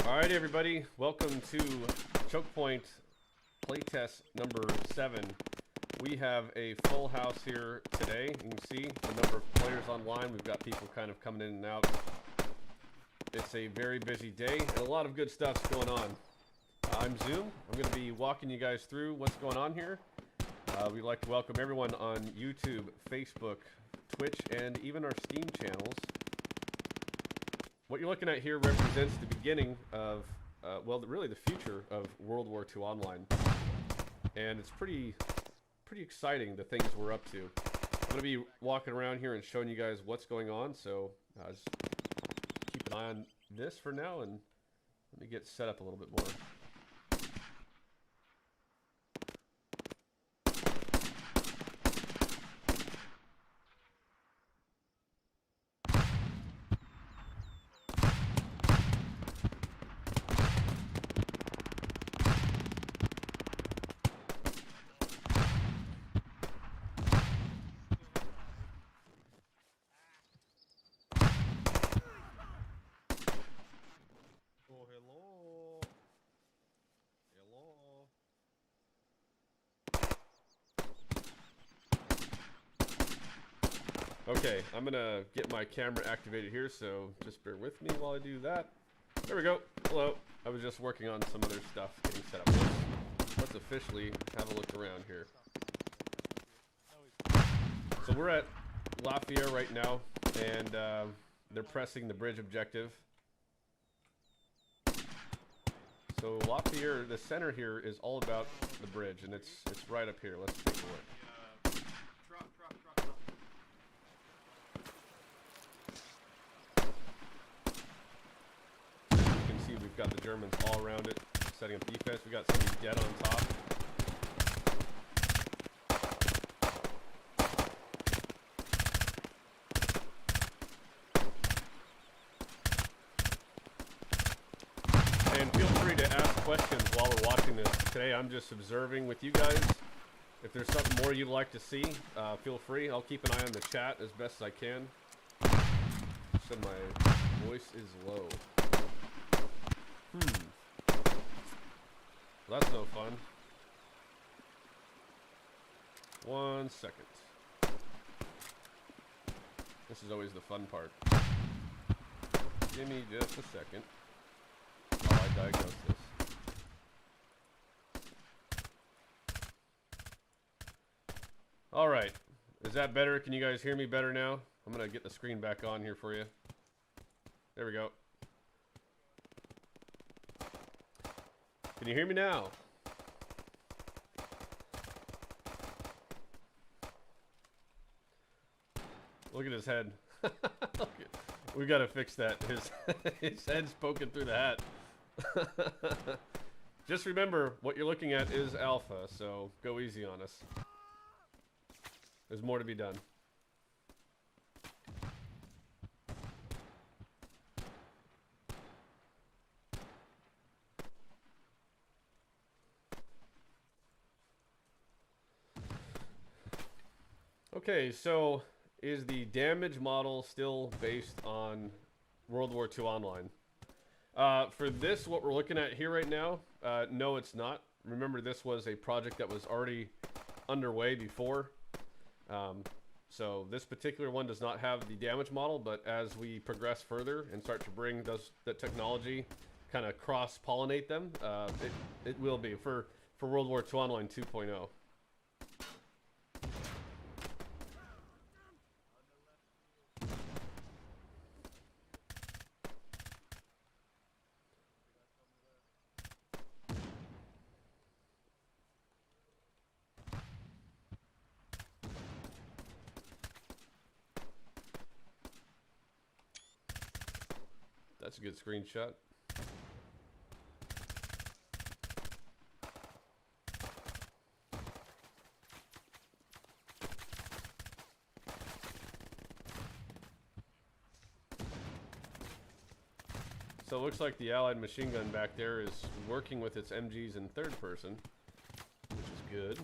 Alright everybody, welcome to Chokepoint playtest number 7. We have a full house here today. You can see the number of players online. We've got people kind of coming in and out. It's a very busy day and a lot of good stuff's going on. I'm Zoom. I'm going to be walking you guys through what's going on here. We'd like to welcome everyone on YouTube, Facebook, Twitch, and even our Steam channels. What you're looking at here represents the beginning of, well, really the future of World War II Online. And it's pretty exciting, the things we're up to. I'm going to be walking around here and showing you guys what's going on, so just keep an eye on this for now, and let me get set up a little bit more. Hello. Hello. Okay, I'm gonna get my camera activated here, so just bear with me while I do that. There we go. Hello. I was just working on some other stuff, getting set up. Let's officially have a look around here. So we're at Lafayette right now, and they're pressing the bridge objective. So Lafayette, the center here is all about the bridge, and it's right up here. Let's take a look. You can see we've got the Germans all around it, setting up defense. We got somebody dead on top. And feel free to ask questions while we're watching this. Today I'm just observing with you guys. If there's something more you'd like to see, feel free. I'll keep an eye on the chat as best as I can. So my voice is low. Well, that's no fun. 1 second. This is always the fun part. Give me just a second. I diagnose this. Alright. Is that better? Can you guys hear me better now? I'm going to get the screen back on here for you. There we go. Can you hear me now? Look at his head. We've got to fix that. His head's poking through the hat. Just remember, what you're looking at is alpha, so go easy on us. There's more to be done. Okay, so is the damage model still based on World War II Online? For this, what we're looking at here right now, no, it's not. Remember, this was a project that was already underway before. So this particular one does not have the damage model, but as we progress further and start to bring the technology, kind of cross-pollinate them, it will be for World War II Online 2.0. That's a good screenshot. So it looks like the Allied machine gun back there is working with its MGs in third person, which is good.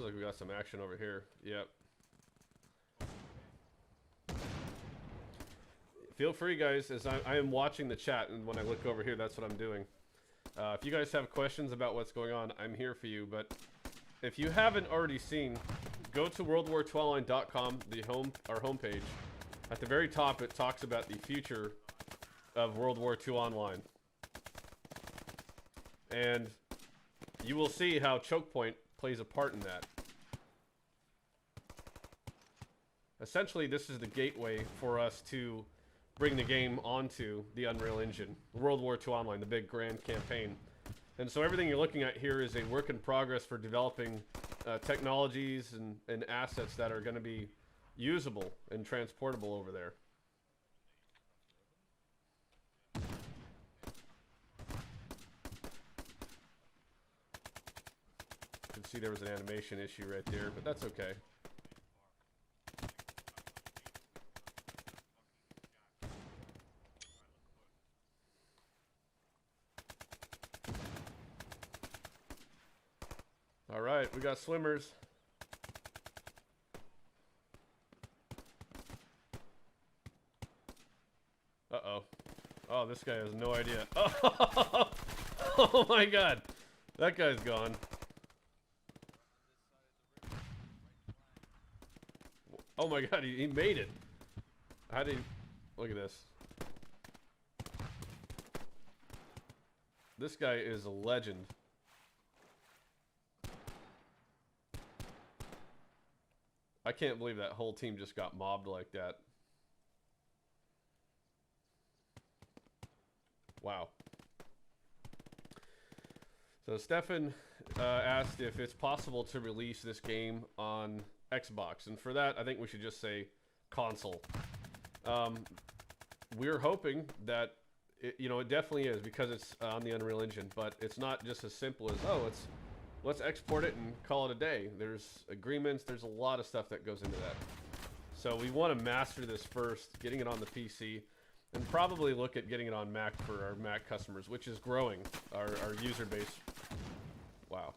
Sounds like we got some action over here. Yep. Feel free, guys, as I am watching the chat, and when I look over here, that's what I'm doing. If you guys have questions about what's going on, I'm here for you. But if you haven't already seen, go to WWII.com, our homepage. At the very top, it talks about the future of World War II Online. And you will see how Chokepoint plays a part in that. Essentially, this is the gateway for us to bring the game onto the Unreal Engine. World War II Online, the big grand campaign. And so everything you're looking at here is a work in progress for developing technologies and assets that are going to be usable and transportable over there. You can see there was an animation issue right there, but that's okay. All right, we got swimmers. Uh-oh. Oh, this guy has no idea. Oh, oh my God. That guy's gone. Oh my God, he made it. How did he... Look at this. This guy is a legend. I can't believe that whole team just got mobbed like that. Wow. So Stefan asked if it's possible to release this game on Xbox. And for that, I think we should just say console. We're hoping that, it definitely is because it's on the Unreal Engine. But it's not just as simple as, oh, let's export it and call it a day. There's agreements. There's a lot of stuff that goes into that. So we want to master this first, getting it on the PC, and probably look at getting it on Mac for our Mac customers, which is growing, our user base. Wow.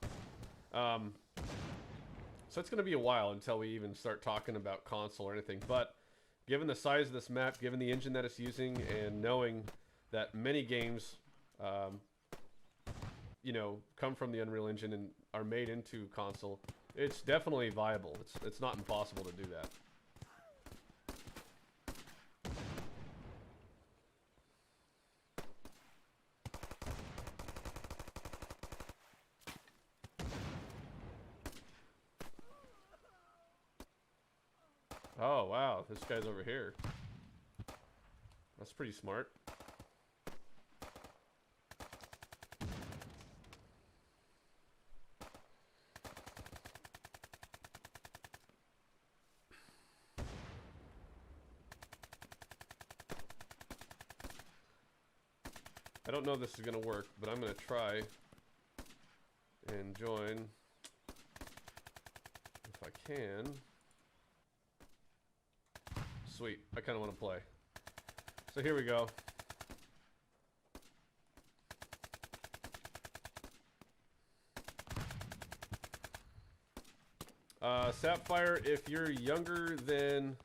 So it's going to be a while until we even start talking about console or anything. But given the size of this map, given the engine that it's using, and knowing that many games come from the Unreal Engine and are made into console, it's definitely viable. It's not impossible to do that. Oh, wow. This guy's over here. That's pretty smart. I don't know if this is going to work, but I'm going to try and join if I can. Sweet. I kind of want to play. So here we go. Sapphire, if you're younger than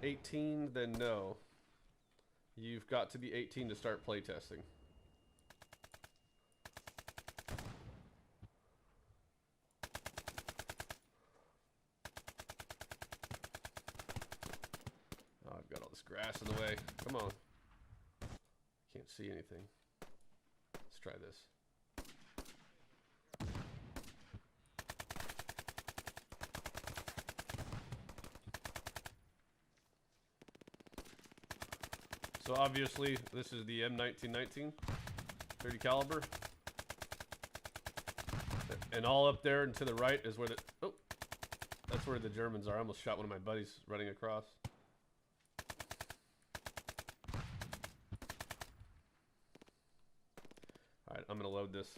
18, then no. You've got to be 18 to start playtesting. Oh, I've got all this grass in the way. Come on. Can't see anything. Let's try this. So obviously, this is the M1919, 30 caliber, and all up there and to the right is where that's where the Germans are. I almost shot one of my buddies running across. All right, I'm gonna load this.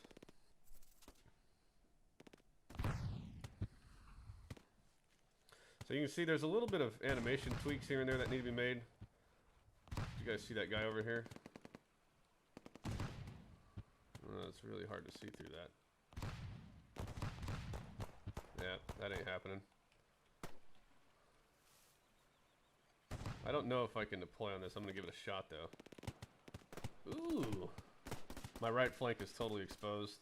So you can see there's a little bit of animation tweaks here and there that need to be made. You guys see that guy over here? It's really hard to see through that. That ain't happening. I don't know if I can deploy on this. I'm gonna give it a shot though. Ooh. My right flank is totally exposed.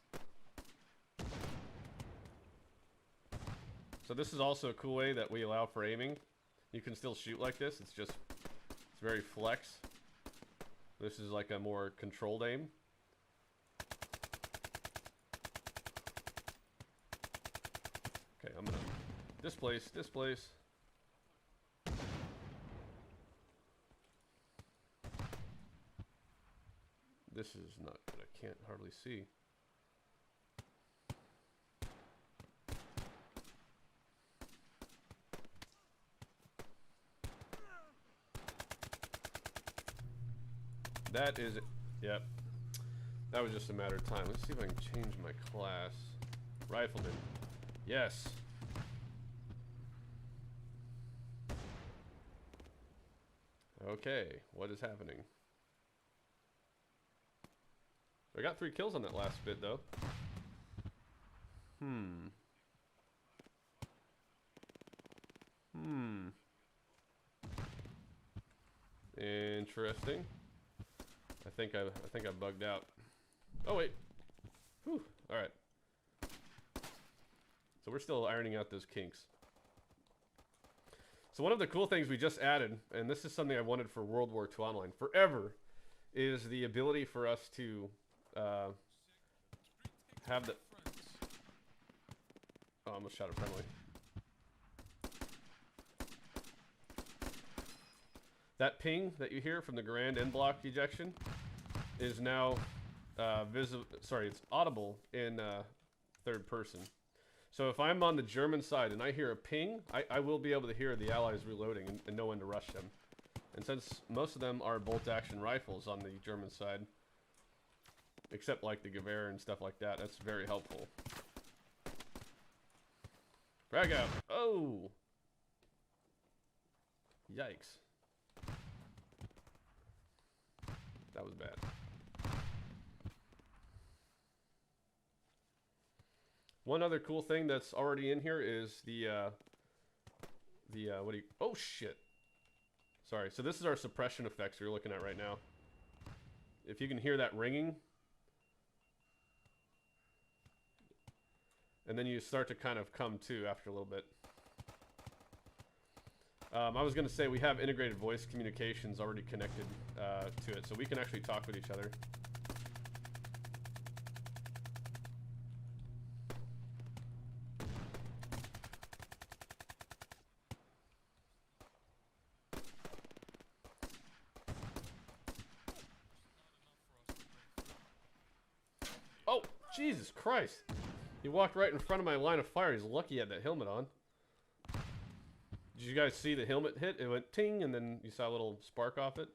So this is also a cool way that we allow for aiming. You can still shoot like this. It's very flex. This is like a more controlled aim. Okay, I'm gonna displace. This is not good. I can't hardly see. That is it. Yep. That was just a matter of time. Let's see if I can change my class. Rifleman. Yes. Okay, what is happening? I got 3 kills on that last bit, though. Interesting. I think I bugged out. Oh wait. Whew. All right. So we're still ironing out those kinks. So one of the cool things we just added, and this is something I wanted for World War II Online forever, is the ability for us to have the... Oh, I almost shot a friendly. That ping that you hear from the Grand end block ejection is now visible. Sorry, it's audible in third person. So if I'm on the German side and I hear a ping, I will be able to hear the Allies reloading and know when to rush them. And since most of them are bolt-action rifles on the German side, except like the Gewehr and stuff like that, that's very helpful. Frag out. Oh! Yikes. That was bad. One other cool thing that's already in here is what do you... Oh, shit. Sorry. So this is our suppression effects you're looking at right now. If you can hear that ringing. And then you start to kind of come to after a little bit. I was going to say we have integrated voice communications already connected to it, so we can actually talk with each other. Oh, Jesus Christ. He walked right in front of my line of fire. He's lucky he had that helmet on. Did you guys see the helmet hit? It went ting, and then you saw a little spark off it.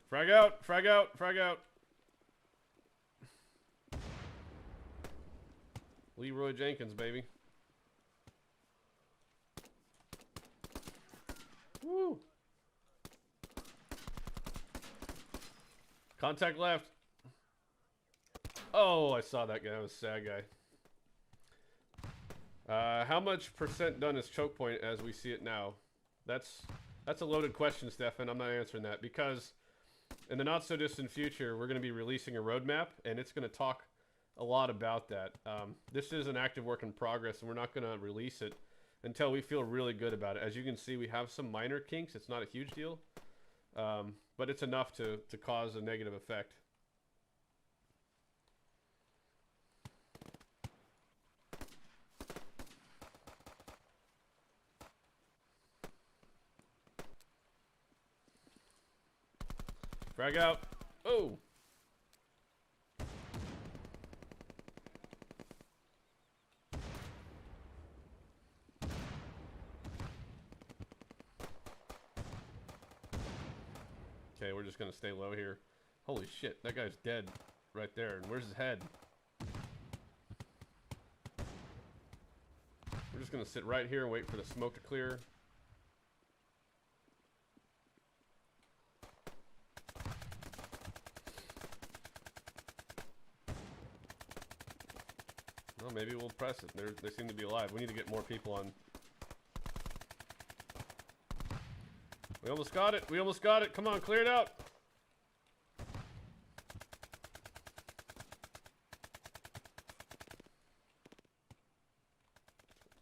Frag out, frag out, frag out. Leroy Jenkins, baby. Woo. Contact left. Oh, I saw that guy. That was a sad guy. How much percent done is Chokepoint as we see it now? That's a loaded question, Stefan. I'm not answering that because in the not so distant future, we're going to be releasing a roadmap, and it's going to talk a lot about that. This is an active work in progress, and we're not going to release it until we feel really good about it. As you can see, we have some minor kinks. It's not a huge deal, but it's enough to cause a negative effect. Frag out. Oh! Okay, we're just gonna stay low here. Holy shit, that guy's dead. right there. And where's his head? We're just gonna sit right here and wait for the smoke to clear. Well, maybe we'll press it. They seem to be alive. We need to get more people on. We almost got it. We almost got it. Come on, clear it out.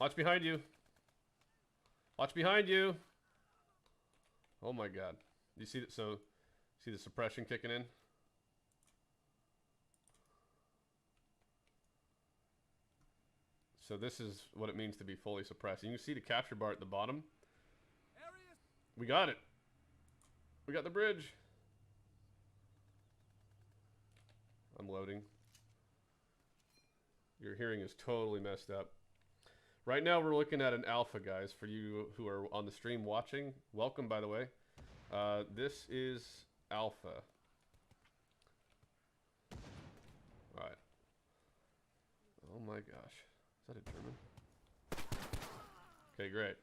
Watch behind you. Watch behind you. Oh my God. You see that? So, see the suppression kicking in? So this is what it means to be fully suppressed. And you can see the capture bar at the bottom. We got it. We got the bridge. I'm loading. Your hearing is totally messed up. Right now we're looking at an alpha, guys. For you who are on the stream watching, welcome, by the way. This is alpha. All right. Oh my gosh. Is that a German? Okay, great.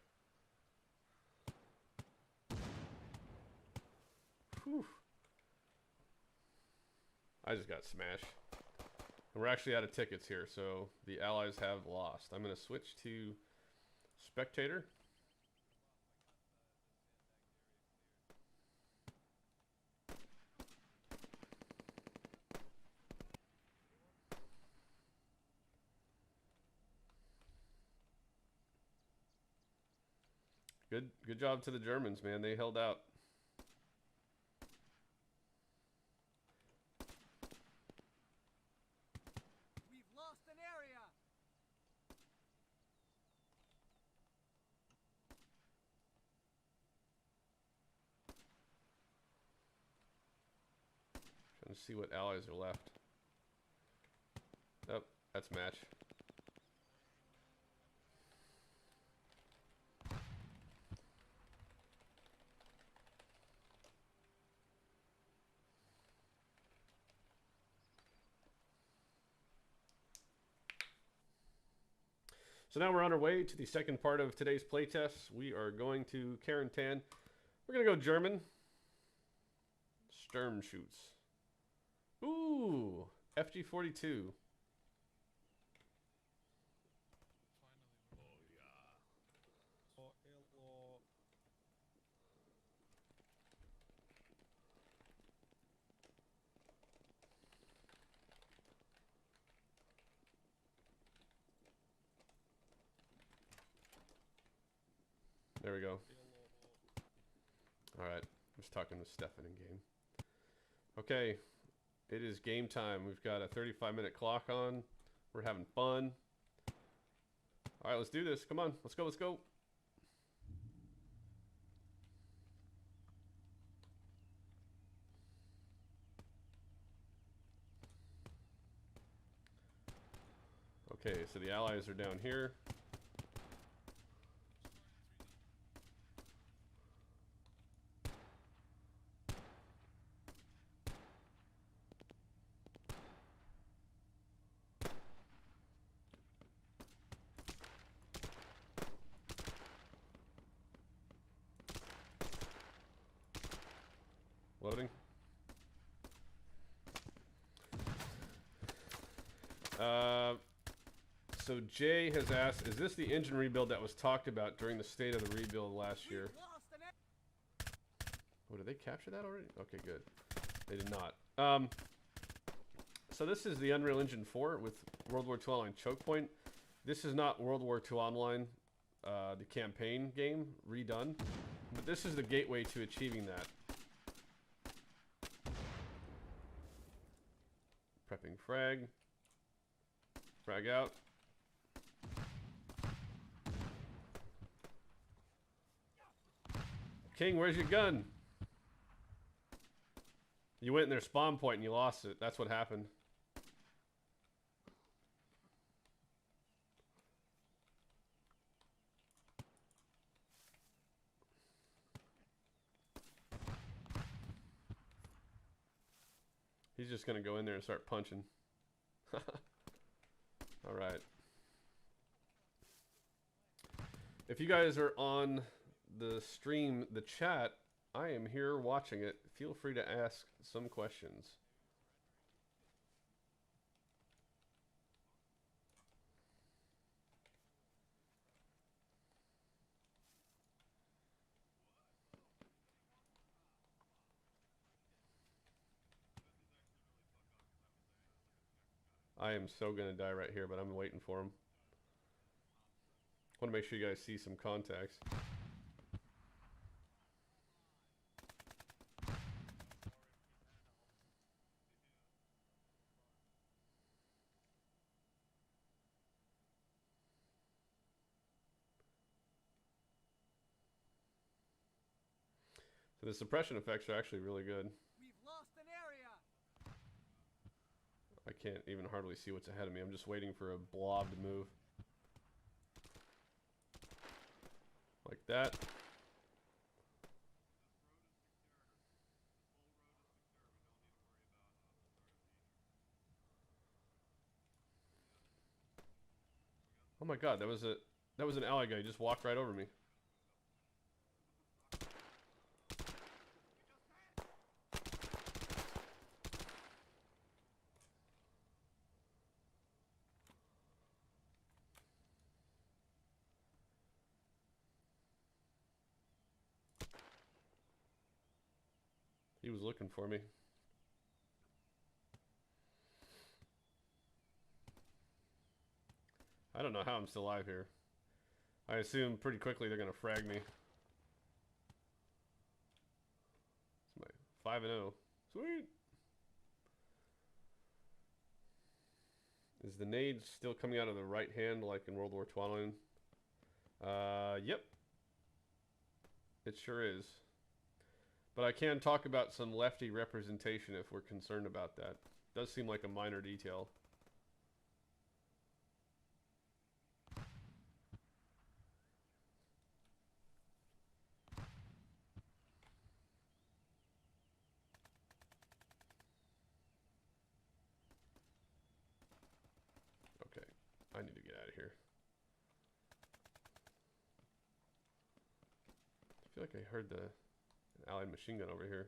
Whew. I just got smashed. And we're actually out of tickets here, so the Allies have lost. I'm going to switch to spectator. Good job to the Germans, man. They held out. We've lost an area. Trying to see what allies are left. Oh, that's match. So now we're on our way to the second part of today's playtest. We are going to Carentan. We're going to go German. Sturmschutz. Ooh, FG-42. There we go. All right, I was talking with Stefan in game. Okay, it is game time. We've got a 35-minute clock on. We're having fun. All right, let's do this. Come on, let's go, let's go. Okay, so the Allies are down here. Loading. So Jay has asked, is this the engine rebuild that was talked about during the state of the rebuild last year? Oh, did they capture that already? Okay, good. They did not. So this is the Unreal Engine 4 with World War II Online Chokepoint. This is not World War II Online, the campaign game, redone. But this is the gateway to achieving that. Prepping frag. Frag out. King, where's your gun? You went in their spawn point and you lost it. That's what happened. He's just gonna go in there and start punching. Alright. If you guys are on the stream, the chat, I am here watching it. Feel free to ask some questions. I am so gonna die right here, but I'm waiting for him. Want to make sure you guys see some contacts. So the suppression effects are actually really good. We've lost an area. I can't even hardly see what's ahead of me. I'm just waiting for a blob to move. Like that. Oh my god, that was an ally guy. He just walked right over me. He was looking for me. I don't know how I'm still alive here. I assume pretty quickly they're gonna frag me. It's my 5-0. Sweet. Is the nade still coming out of the right hand like in World War II? Yep. It sure is. But I can talk about some lefty representation if we're concerned about that. Does seem like a minor detail. Okay, I need to get out of here. I feel like I heard an allied machine gun over here.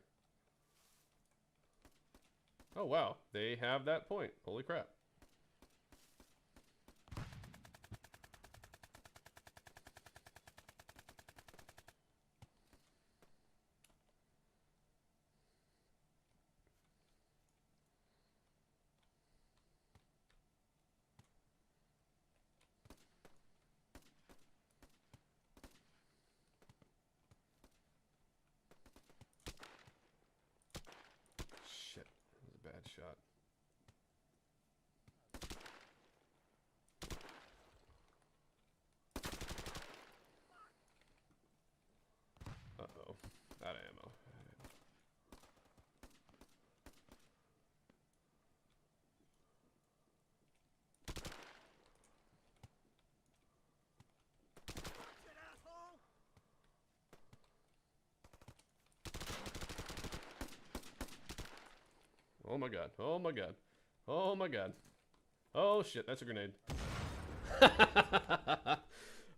Oh wow, they have that point. Holy crap. Shit, that was a bad shot. Uh-oh, out of ammo. Shit, asshole! Oh my god, oh my god, oh my god. Oh shit, that's a grenade.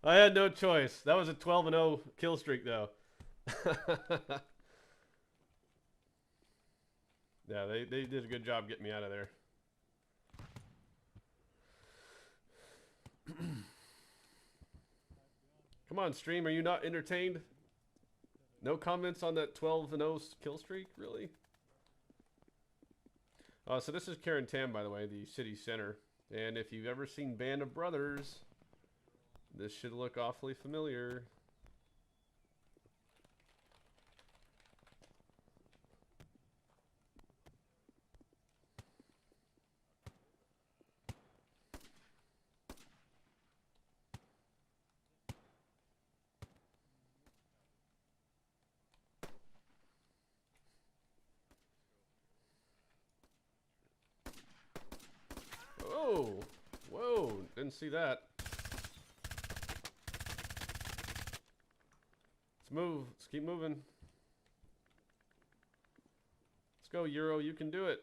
I had no choice. That was a 12-0 kill streak though. Yeah, they did a good job getting me out of there. Come on, stream, are you not entertained? No comments on that 12-0 kill streak, really? So this is Karen Tam, by the way, the city center. And if you've ever seen Band of Brothers, this should look awfully familiar. Oh, whoa, didn't see that. Let's move. Let's keep moving. Let's go, Euro. You can do it.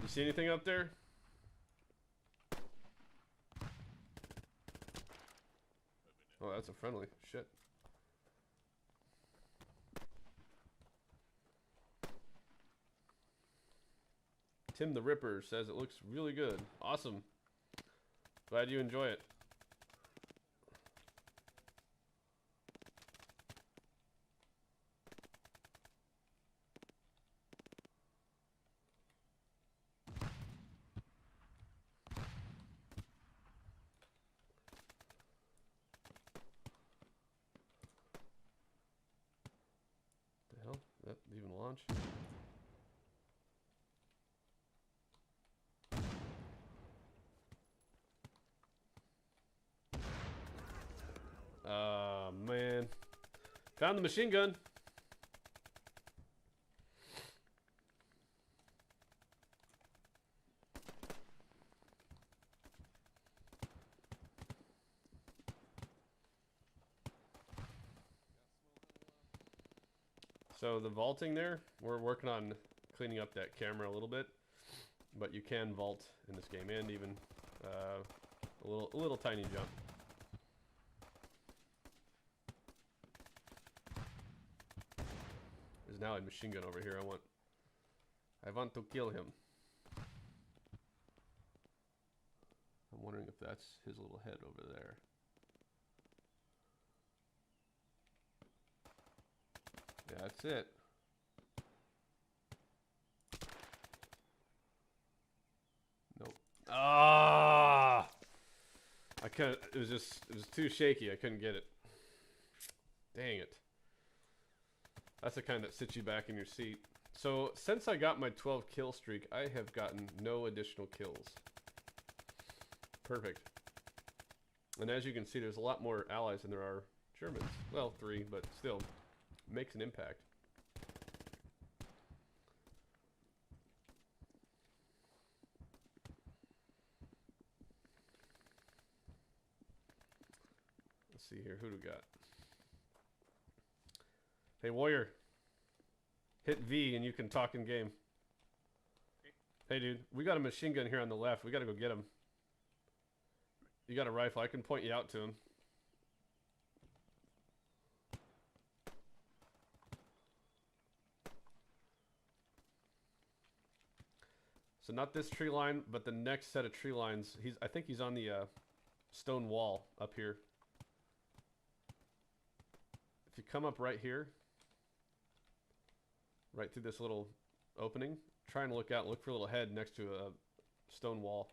You see anything up there? Oh, that's a friendly. Shit. Tim the Ripper says it looks really good. Awesome. Glad you enjoy it. The hell? That even launch? Man. Found the machine gun. So the vaulting there, we're working on cleaning up that camera a little bit, but you can vault in this game and even a little tiny jump. There's now a machine gun over here. I want to kill him. I'm wondering if that's his little head over there. Yeah, that's it. Nope. Ah! I couldn't. It was too shaky. I couldn't get it. Dang it. That's the kind that sits you back in your seat. So, since I got my 12 kill streak, I have gotten no additional kills. Perfect. And as you can see, there's a lot more allies than there are Germans. Well, 3, but still, makes an impact. Let's see here, who do we got? Hey, Warrior. Hit V and you can talk in game. Hey, dude. We got a machine gun here on the left. We gotta go get him. You got a rifle. I can point you out to him. So not this tree line, but the next set of tree lines. I think he's on the stone wall up here. If you come up right here, right through this little opening, try and look out. Look for a little head next to a stone wall.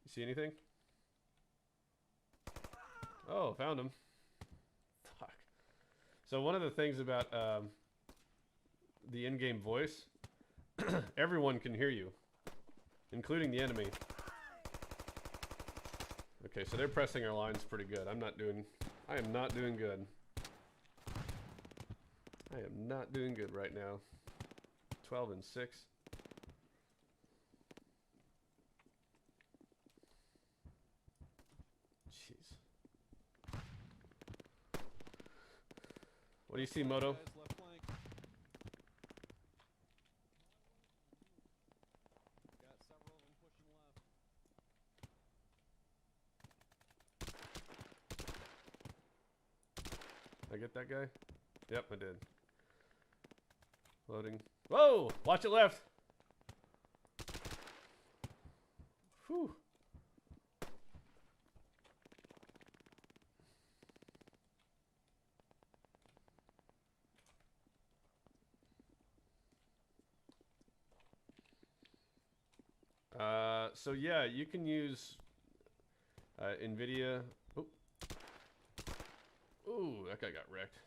You see anything? Oh, found him. Fuck. So one of the things about the in-game voice, everyone can hear you, including the enemy. Okay, so they're pressing our lines pretty good. I am not doing good. I am not doing good right now. 12 and 6. Jeez. What do you see, Moto? Did I get that guy? Yep, I did. Loading. Whoa! Watch it left! Whew. So yeah, you can use NVIDIA. Oh. Ooh, that guy got wrecked.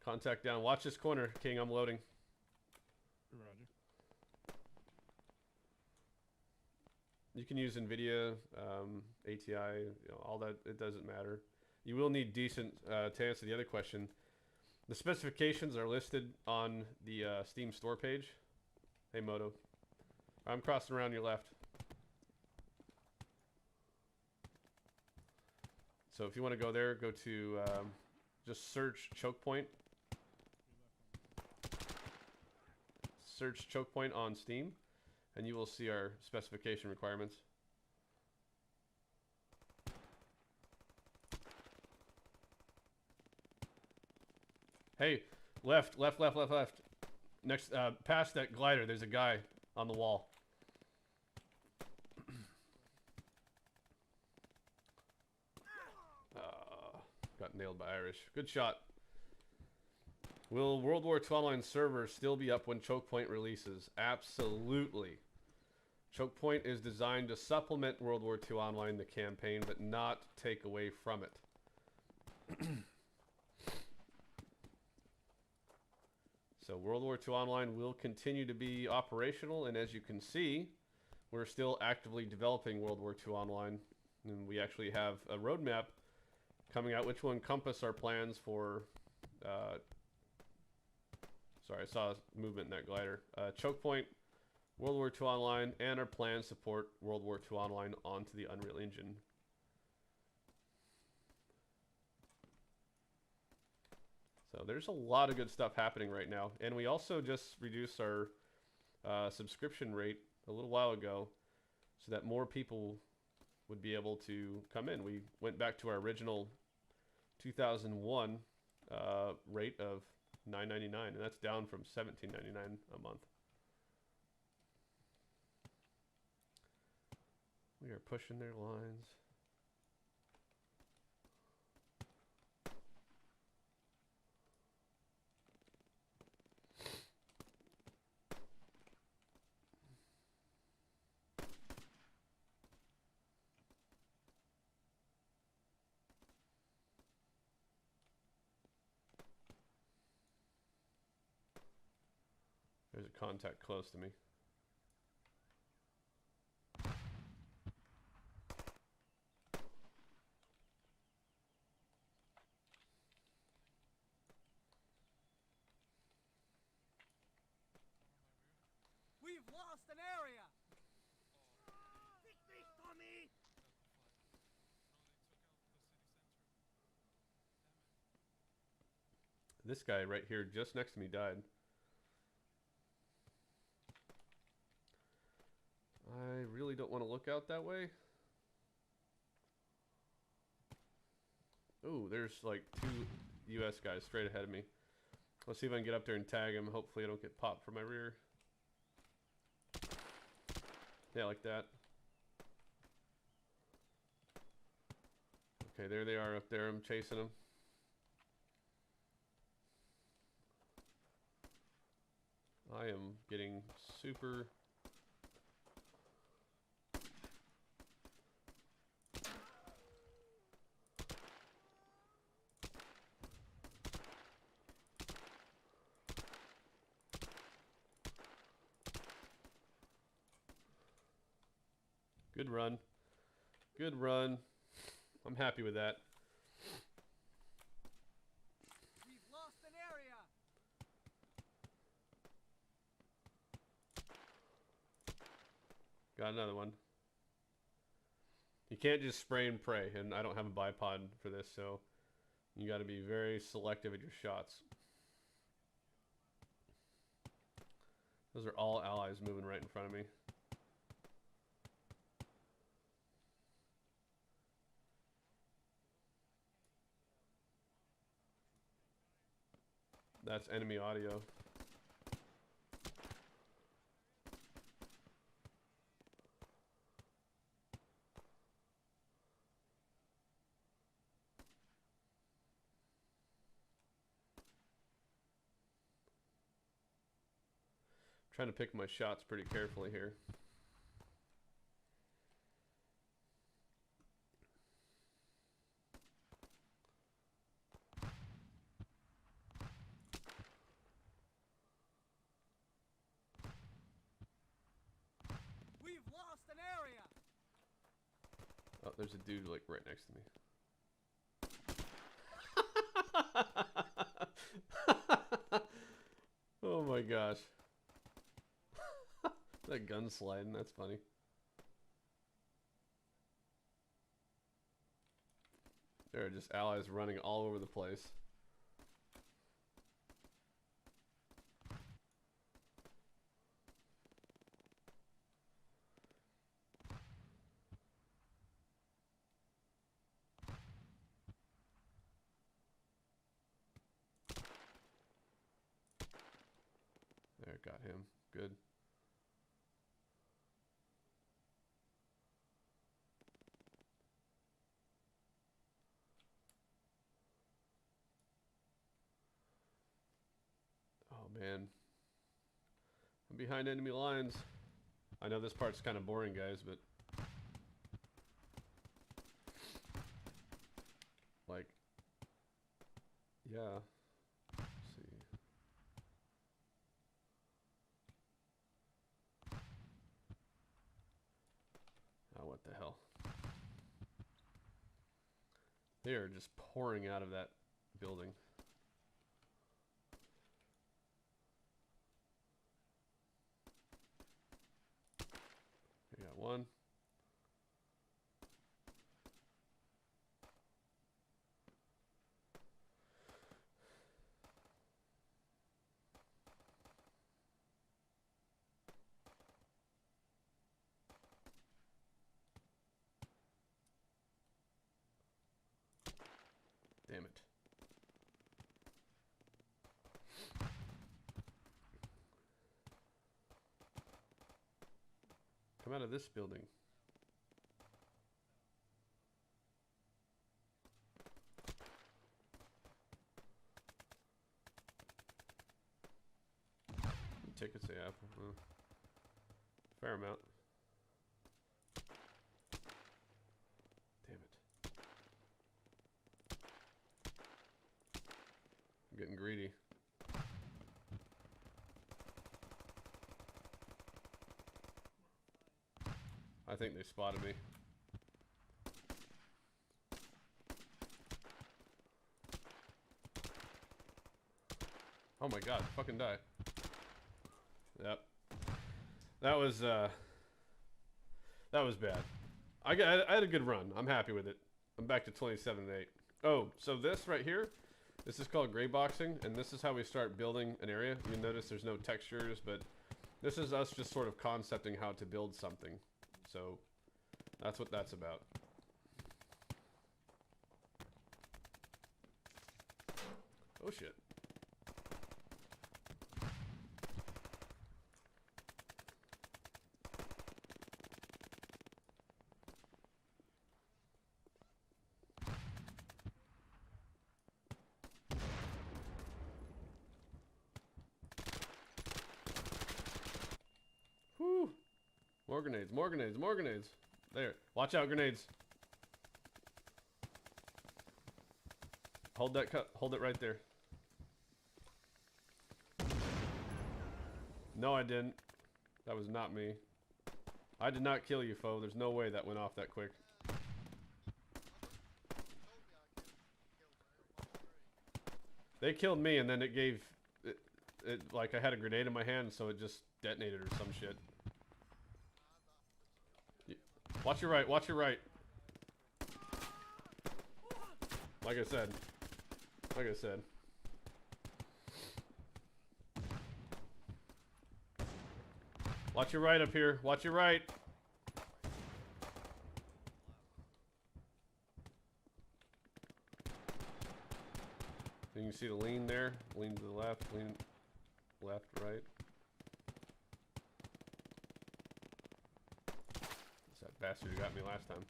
Contact down. Watch this corner, King. I'm loading. Roger. You can use NVIDIA, ATI, all that. It doesn't matter. You will need decent, to answer the other question. The specifications are listed on the Steam store page. Hey, Moto. I'm crossing around your left. So if you want to go there, go to just search Chokepoint. Search Chokepoint on Steam, and you will see our specification requirements. Hey, left. Next, past that glider, there's a guy on the wall. Got nailed by Irish. Good shot. Will World War II Online server still be up when Chokepoint releases? Absolutely. Chokepoint is designed to supplement World War II Online, the campaign, but not take away from it. So World War II Online will continue to be operational, and as you can see, we're still actively developing World War II Online, and we actually have a roadmap coming out which will encompass our plans for sorry, I saw movement in that glider. Chokepoint, World War II Online, and our plans support World War II Online onto the Unreal Engine. So there's a lot of good stuff happening right now. And we also just reduced our subscription rate a little while ago so that more people would be able to come in. We went back to our original 2001 rate of $9.99, and that's down from $17.99 a month. We are pushing their lines. There's a contact close to me. We've lost an area. Fix me, Tommy. This guy right here just next to me died. I really don't want to look out that way. Ooh, there's like 2 US guys straight ahead of me. Let's see if I can get up there and tag him. Hopefully I don't get popped from my rear. Yeah, like that. Okay, there they are up there. I'm chasing them. I am getting super... Good run. Good run. I'm happy with that. We've lost an area. Got another one. You can't just spray and pray, and I don't have a bipod for this, so you got to be very selective at your shots. Those are all allies moving right in front of me. That's enemy audio. Trying to pick my shots pretty carefully here. We've lost an area. Oh, there's a dude like right next to me. Oh my gosh. That gun sliding, that's funny. There are just allies running all over the place. There, got him. Good. Oh man. I'm behind enemy lines. I know this part's kind of boring, guys, but like, yeah. Let's see. Oh, what the hell? They are just pouring out of that building. I got one. Damn it. Come out of this building. Tickets, yeah. Fair amount. Damn it. I'm getting greedy. I think they spotted me. Oh my god, fucking die. Yep. That was bad. I had a good run. I'm happy with it. I'm back to 27-8. Oh, so this right here, this is called gray boxing, and this is how we start building an area. You notice there's no textures, but this is us just sort of concepting how to build something. So that's what that's about. Oh shit. Whew. More grenades, more grenades, more grenades. There. Watch out, grenades. Hold that cut. Hold it right there. No, I didn't. That was not me. I did not kill you, foe. There's no way that went off that quick. They killed me, and then it gave... It like, I had a grenade in my hand, so it just detonated or some shit. Watch your right, watch your right. Like I said. Like I said. Watch your right up here. Watch your right. You can see the lean there. Lean to the left. Lean left, right. It's that bastard who got me last time.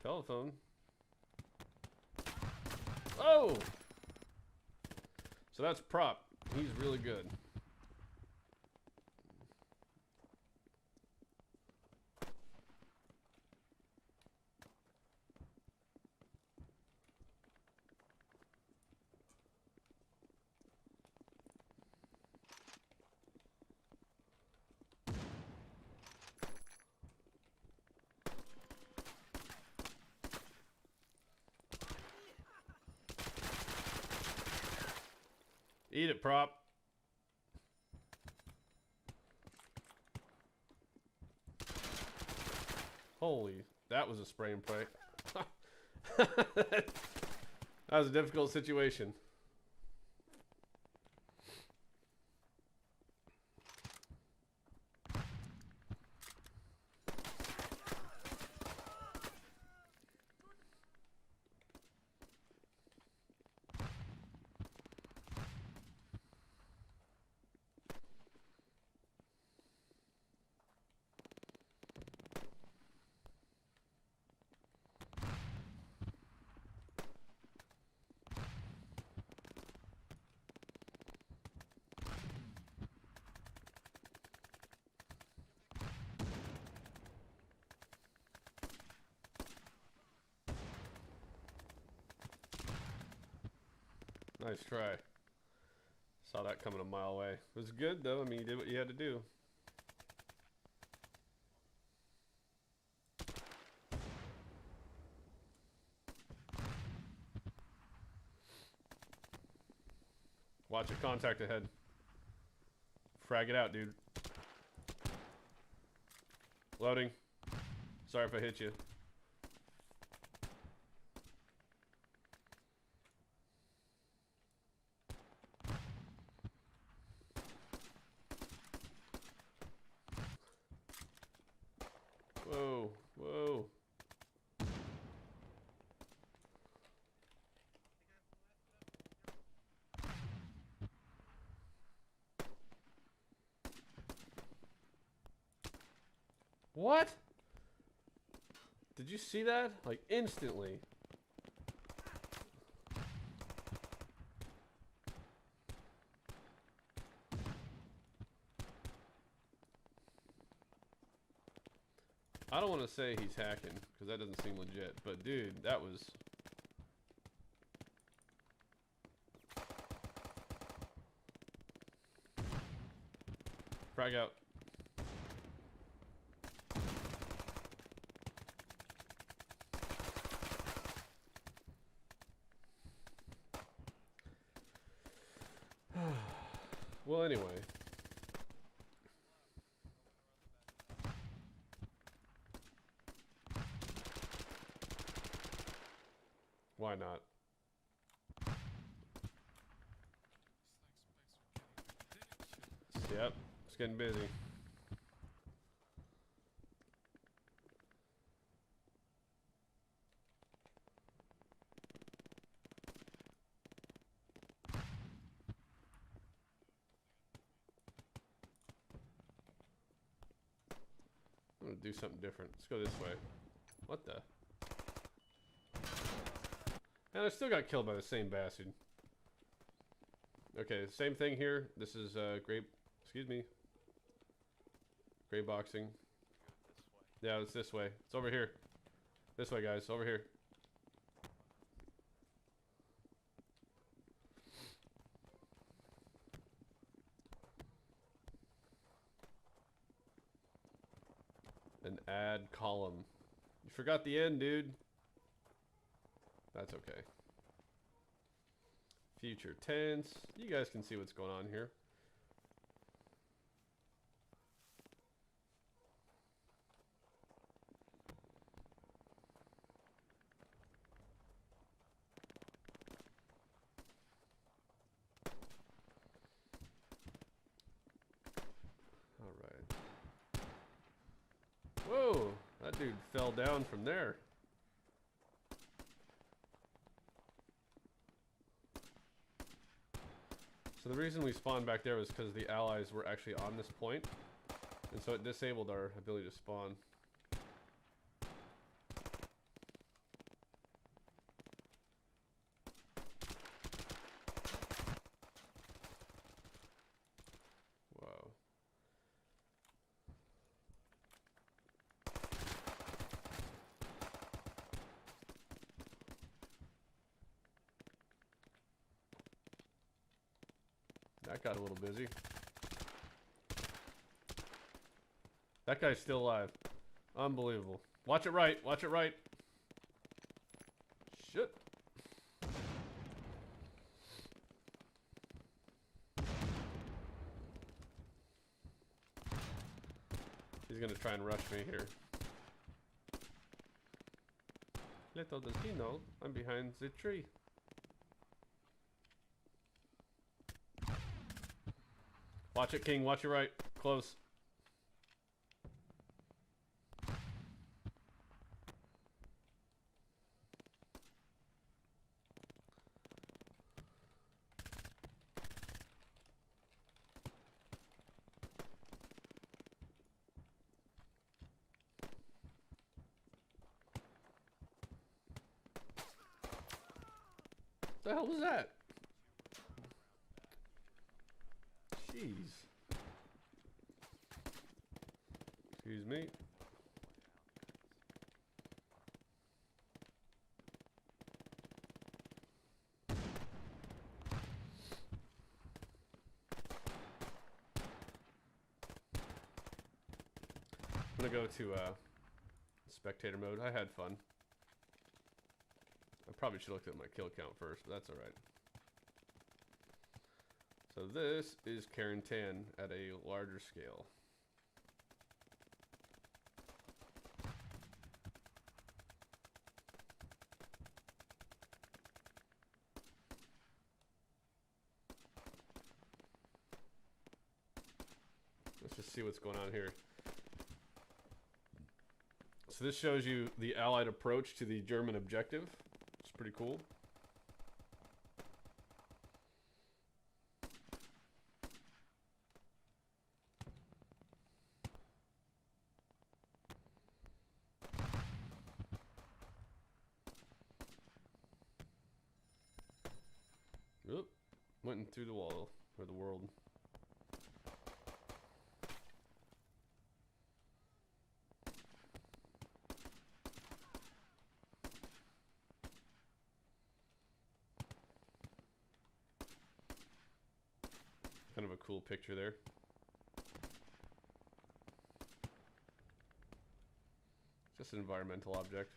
Telephone. Oh! So that's Prop. He's really good. Eat it, Prop. Holy, that was a spray and pray. That was a difficult situation. Nice try. Saw that coming a mile away. It was good though. I mean, you did what you had to do. Watch it, contact ahead. Frag it out, dude. Loading. Sorry if I hit you. Whoa, whoa. What? Did you see that? Like instantly. I don't want to say he's hacking because that doesn't seem legit, but dude, that was... Frag out. Well, anyway. Why not? Yep, it's getting busy. I'm gonna do something different. Let's go this way. What the? And I still got killed by the same bastard. Okay, same thing here. This is gray. Excuse me. Gray boxing. Yeah, it's this way. It's over here. This way, guys. Over here. An add column. You forgot the end, dude. That's okay. Future tense. You guys can see what's going on here. All right. Whoa, that dude fell down from there. So the reason we spawned back there was because the allies were actually on this point, and so it disabled our ability to spawn. Wow. That got a little busy. That guy's still alive. Unbelievable. Watch it right. Watch it right. Shit. He's gonna try and rush me here. Little does he know, I'm behind the tree. Watch it, King. Watch your right. Close. What the hell was that? Jeez. Excuse me. I'm gonna go to spectator mode. I had fun. I probably should have looked at my kill count first, but that's alright. So this is Karen Tan at a larger scale. Let's just see what's going on here. So this shows you the Allied approach to the German objective. It's pretty cool. Oop, went through the wall, or the world. Kind of a cool picture there. Just an environmental object.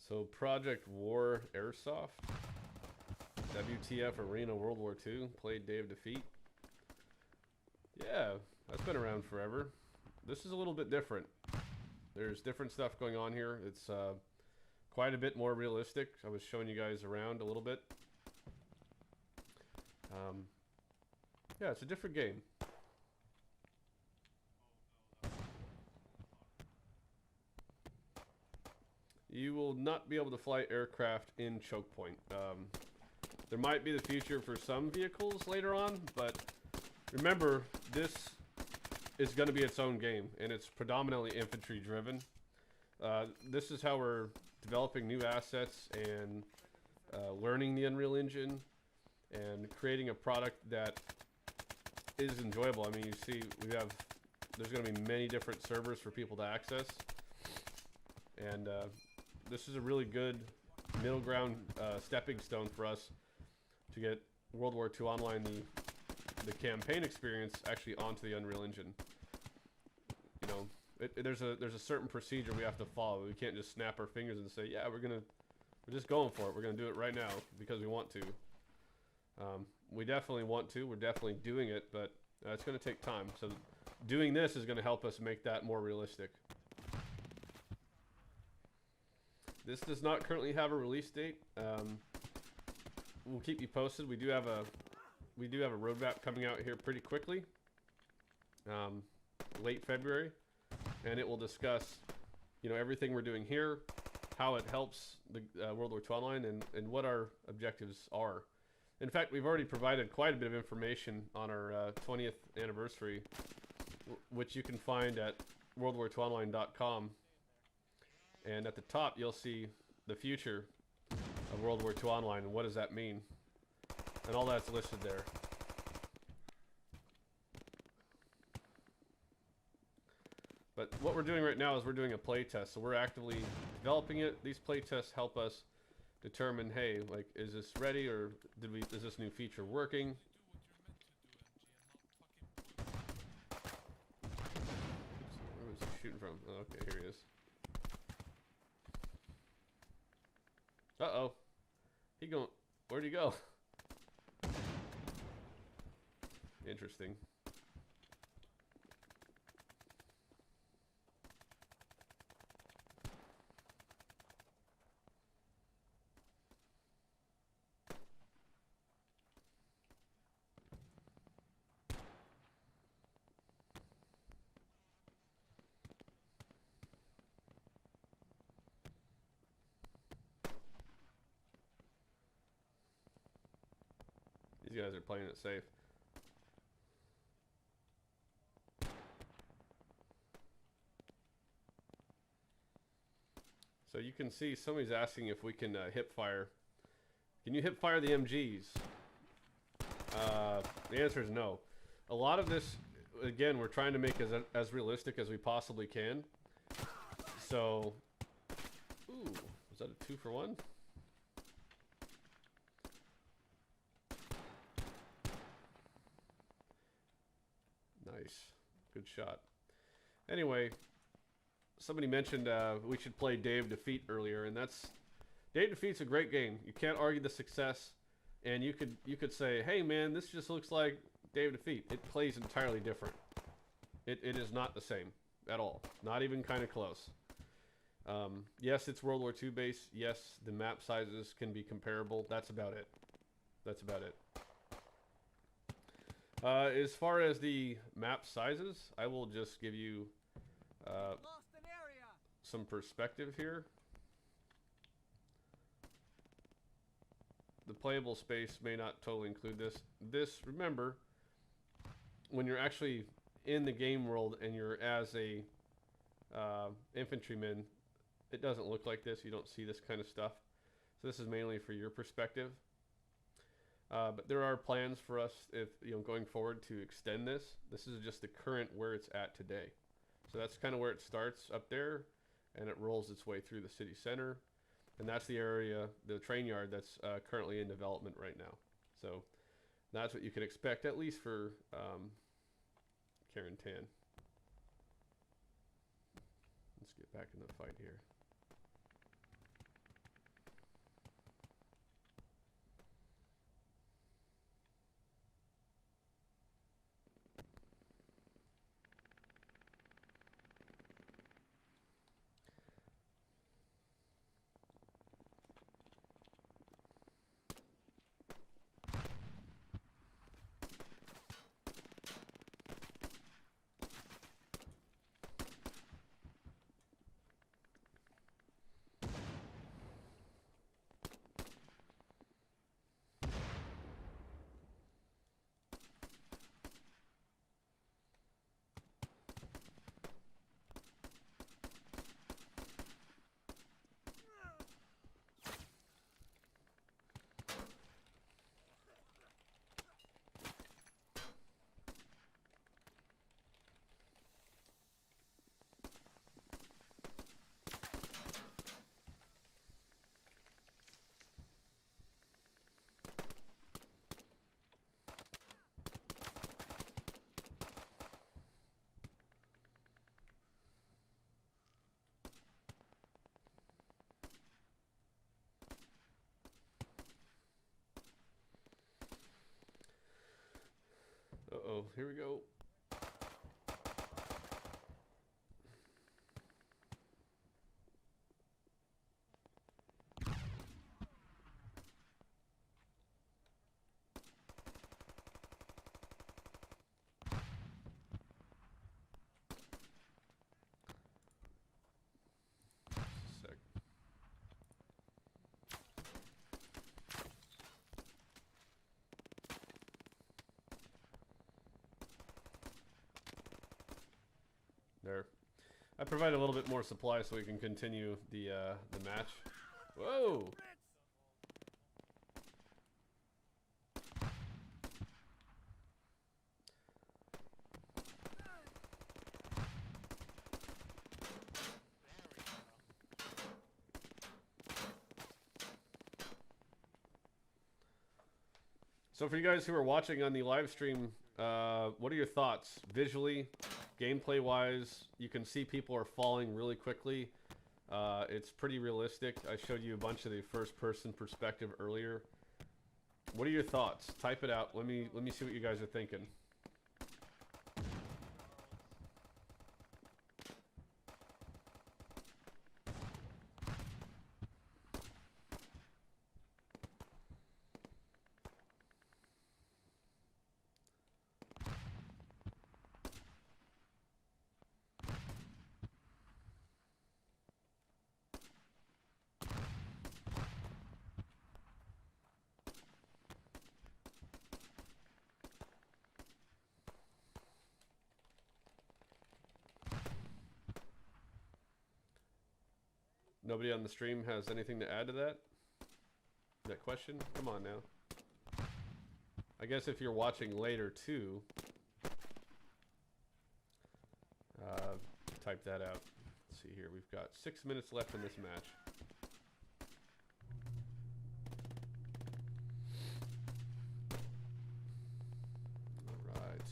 So Project War Airsoft, WTF Arena World War II, played Day of Defeat. Yeah, that's been around forever. This is a little bit different. There's different stuff going on here. It's quite a bit more realistic. I was showing you guys around a little bit. Yeah, it's a different game. You will not be able to fly aircraft in Chokepoint. There might be the future for some vehicles later on, but remember, this is going to be its own game, and it's predominantly infantry driven. This is how we're developing new assets and learning the Unreal Engine and creating a product that is enjoyable. I mean, you see, there's going to be many different servers for people to access, and this is a really good middle ground stepping stone for us to get World War II Online, the campaign experience, actually onto the Unreal Engine. You know, there's a certain procedure we have to follow. We can't just snap our fingers and say, yeah, we're just going for it. We're gonna do it right now because we want to. We definitely want to. We're definitely doing it, but it's gonna take time. So doing this is gonna help us make that more realistic. This does not currently have a release date. We'll keep you posted. We do have a roadmap coming out here pretty quickly, late February, and it will discuss, you know, everything we're doing here, how it helps the World War II Online, and what our objectives are. In fact, we've already provided quite a bit of information on our 20th anniversary, which you can find at worldwar2online.com. And at the top, you'll see the future of World War II Online and what does that mean. And all that's listed there. But But what we're doing right now is we're doing a play test, so we're actively developing it. These play tests help us determine, hey, like, is this ready, or is this new feature working? Where was he shooting from? Oh, okay, here he is. Uh-oh. Where'd he go? Interesting. These guys are playing it safe. So you can see somebody's asking if we can hip fire. Can you hip fire the MGs? The answer is no. A lot of this, again, we're trying to make as realistic as we possibly can. So, ooh, was that a 2-for-1? Nice, good shot. Anyway, somebody mentioned we should play Dave Defeat earlier, and Dave Defeat's a great game. You can't argue the success, and you could say, hey man, this just looks like Dave Defeat. It plays entirely different. It is not the same at all. Not even kind of close. Yes, it's World War II based. Yes, the map sizes can be comparable. That's about it. That's about it. As far as the map sizes, I will just give you Lost an area. some perspective here. The playable space may not totally include this. Remember, when you're actually in the game world and you're as a infantryman, it doesn't look like this. You don't see this kind of stuff. So this is mainly for your perspective. But there are plans for us, if going forward, to extend this. This is just the current where it's at today. So that's kind of where it starts up there, and it rolls its way through the city center. And that's the area, the train yard, that's currently in development right now. So that's what you can expect, at least for Karen Tan. Let's get back in the fight here. Uh-oh, here we go. Just a sec. There. I provide a little bit more supply so we can continue the match. Whoa! So for you guys who are watching on the live stream, what are your thoughts? Visually, gameplay-wise, you can see people are falling really quickly. It's pretty realistic. I showed you a bunch of the first-person perspective earlier. What are your thoughts? Type it out. Let me see what you guys are thinking. Nobody on the stream has anything to add to that? That question? Come on now. I guess if you're watching later too, type that out. Let's see here. We've got 6 minutes left in this match. All right.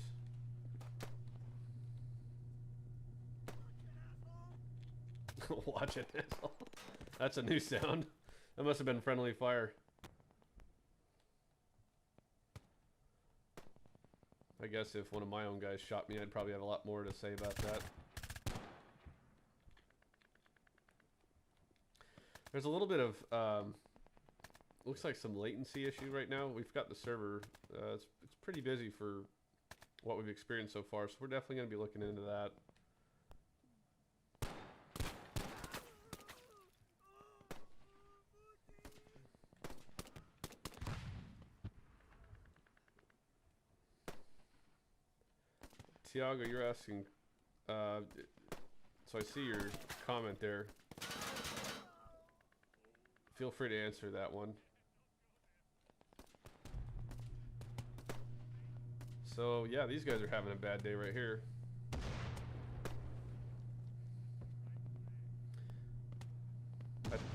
Watch it, asshole. That's a new sound. That must have been friendly fire. I guess if one of my own guys shot me, I'd probably have a lot more to say about that. There's a little bit of, looks like some latency issue right now. We've got the server, it's pretty busy for what we've experienced so far, so we're definitely going to be looking into that. Tiago, you're asking, so I see your comment there. Feel free to answer that one. So, yeah, these guys are having a bad day right here.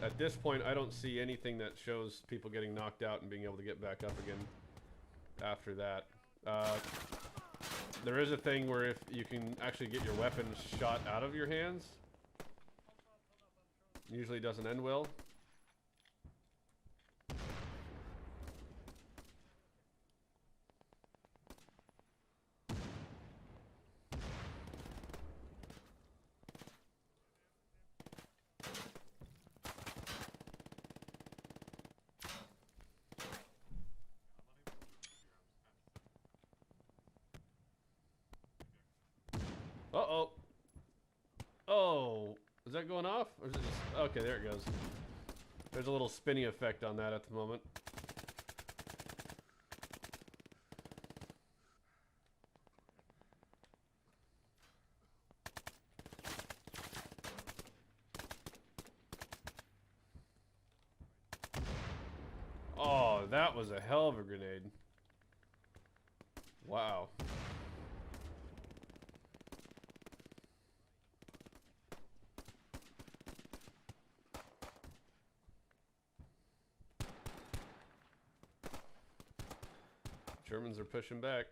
At this point, I don't see anything that shows people getting knocked out and being able to get back up again after that. There is a thing where if you can actually get your weapons shot out of your hands, usually doesn't end well. Uh-oh. Oh, is that going off? Or is it just... Okay, there it goes. There's a little spinny effect on that at the moment. Oh, that was a hell of a grenade. Wow. Germans are pushing back.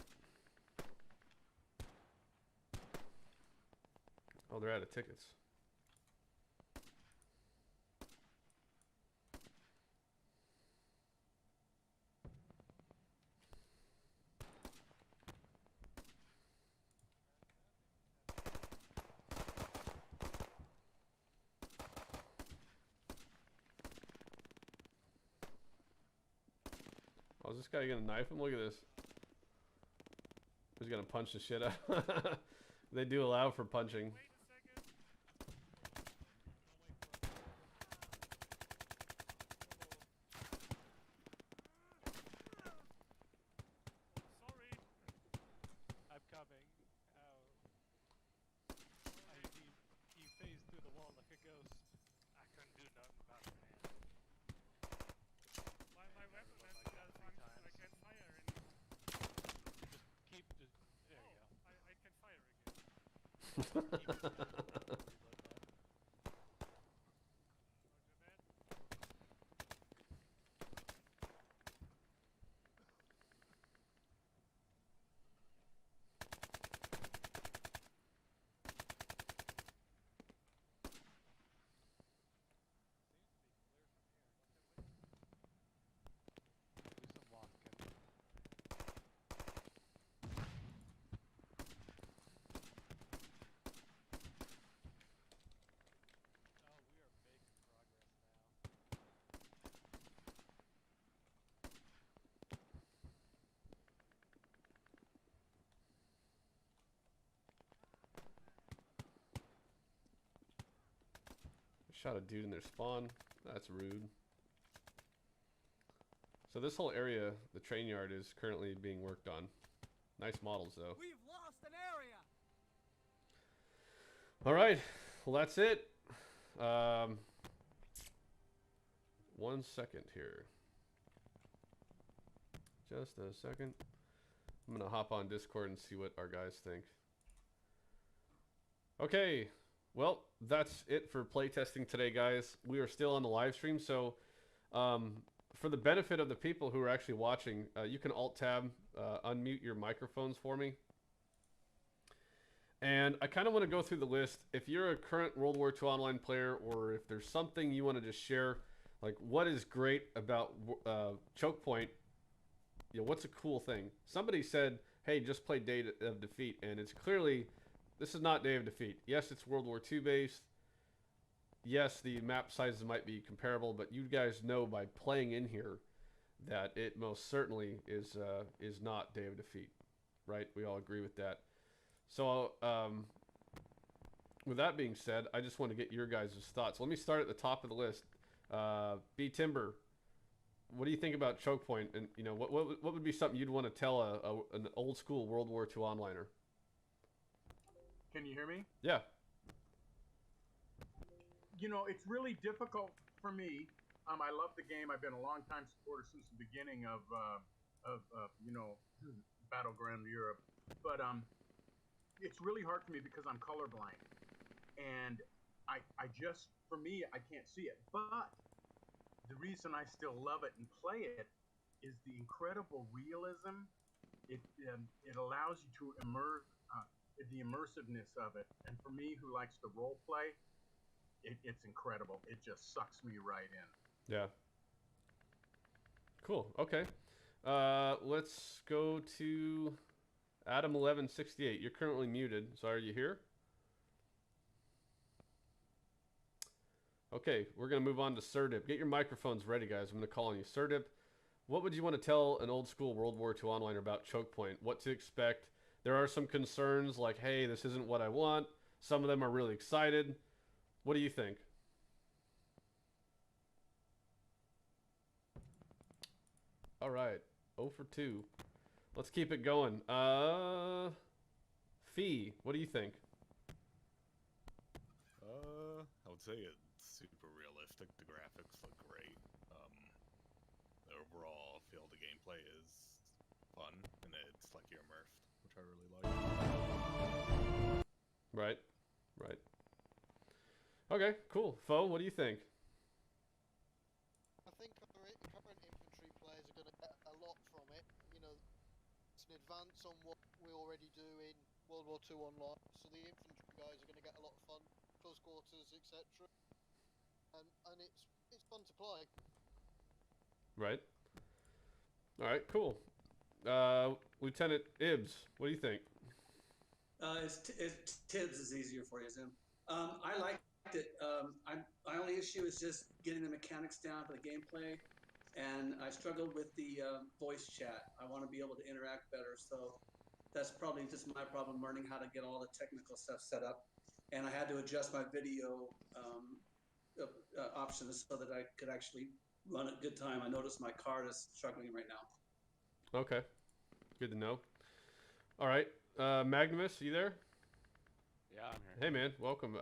Oh, they're out of tickets. Oh, is this guy gonna knife him? Look at this. He's gonna punch the shit out. They do allow for punching. Sorry. I'm coming. He phased through the wall like a ghost. I couldn't do nothing about it, man. My weapon has malfunctioned. I can't fire anymore. There you go. I can fire again. Shot a dude in their spawn. That's rude. So this whole area, the train yard, is currently being worked on. Nice models, though. We've lost an area. All right. Well, that's it. 1 second here. Just a second. I'm going to hop on Discord and see what our guys think. Okay. Well, that's it for playtesting today, guys. We are still on the live stream, so for the benefit of the people who are actually watching, you can Alt-Tab, unmute your microphones for me. And I kind of want to go through the list. If you're a current World War II online player, or if there's something you want to just share, like what is great about Chokepoint, you know, what's a cool thing? Somebody said, hey, just play Day of Defeat, and it's clearly, this is not Day of Defeat. Yes, it's World War II based. Yes, the map sizes might be comparable, but you guys know by playing in here that it most certainly is not Day of Defeat, right? We all agree with that. So, with that being said, I just want to get your guys' thoughts. Let me start at the top of the list. B Timber, what do you think about Chokepoint? And you know, what would be something you'd want to tell an old school World War II onliner? Can you hear me? Yeah. You know, it's really difficult for me. I love the game. I've been a long time supporter since the beginning of you know, Battleground Europe. But it's really hard for me because I'm colorblind, and I just, for me, I can't see it. But the reason I still love it and play it is the incredible realism. It allows you to immerse the immersiveness of it, and for me, who likes to role play, it's incredible. It just sucks me right in. Yeah. Cool. Okay. Let's go to Adam1168. You're currently muted. So are you here? Okay, we're going to move on to Surdip. Get your microphones ready, guys. I'm going to call on you. Surdip, what would you want to tell an old school World War II onliner about Chokepoint? What to expect? There are some concerns like, hey, this isn't what I want. Some of them are really excited. What do you think? All right. 0 for 2. Let's keep it going. Fee, what do you think? I would say it's super realistic. The graphics look great. The overall feel of the gameplay is fun, and it's like you're immersed, which I really like. Right. Right. Okay, cool. Foe, what do you think? I think our current infantry players are going to get a lot from it. You know, it's an advance on what we already do in World War II Online, so the infantry guys are going to get a lot of fun, close quarters, etc. And it's fun to play. Right. All right, cool. Lieutenant Ibbs, what do you think? Tibbs is easier for you, Zoom. I liked it. My only issue is just getting the mechanics down for the gameplay, and I struggled with the voice chat. I want to be able to interact better, so that's probably just my problem, learning how to get all the technical stuff set up. And I had to adjust my video options so that I could actually run at good time. I noticed my card is struggling right now. Okay. Good to know. All right. Magnimus, you there? Yeah, I'm here. Hey, man. Welcome.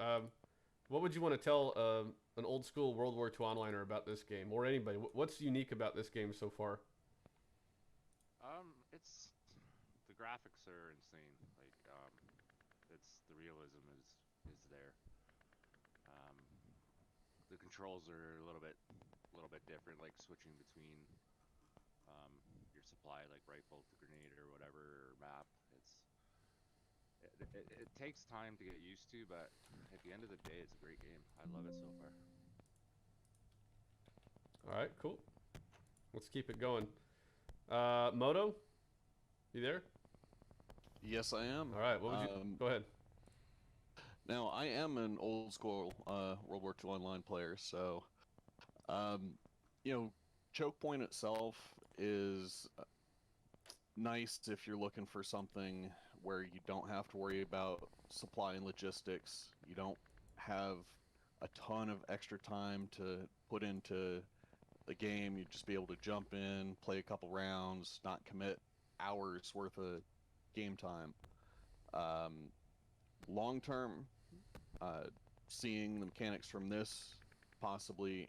What would you want to tell an old school World War II onliner about this game, or anybody? What's unique about this game so far? It's the graphics are insane. Like, it's the realism is there. The controls are a little bit different, like switching between your supply, like rifle to grenade or whatever, or map. It takes time to get used to, but at the end of the day, it's a great game. I love it so far. All right, cool. Let's keep it going. Moto, you there? Yes, I am. All right, what would you... Go ahead. Now, I am an old school World War II online player, so, you know, Chokepoint itself is nice if you're looking for something where you don't have to worry about supply and logistics. You don't have a ton of extra time to put into the game. You'd just be able to jump in, play a couple rounds, not commit hours worth of game time. Long term, seeing the mechanics from this possibly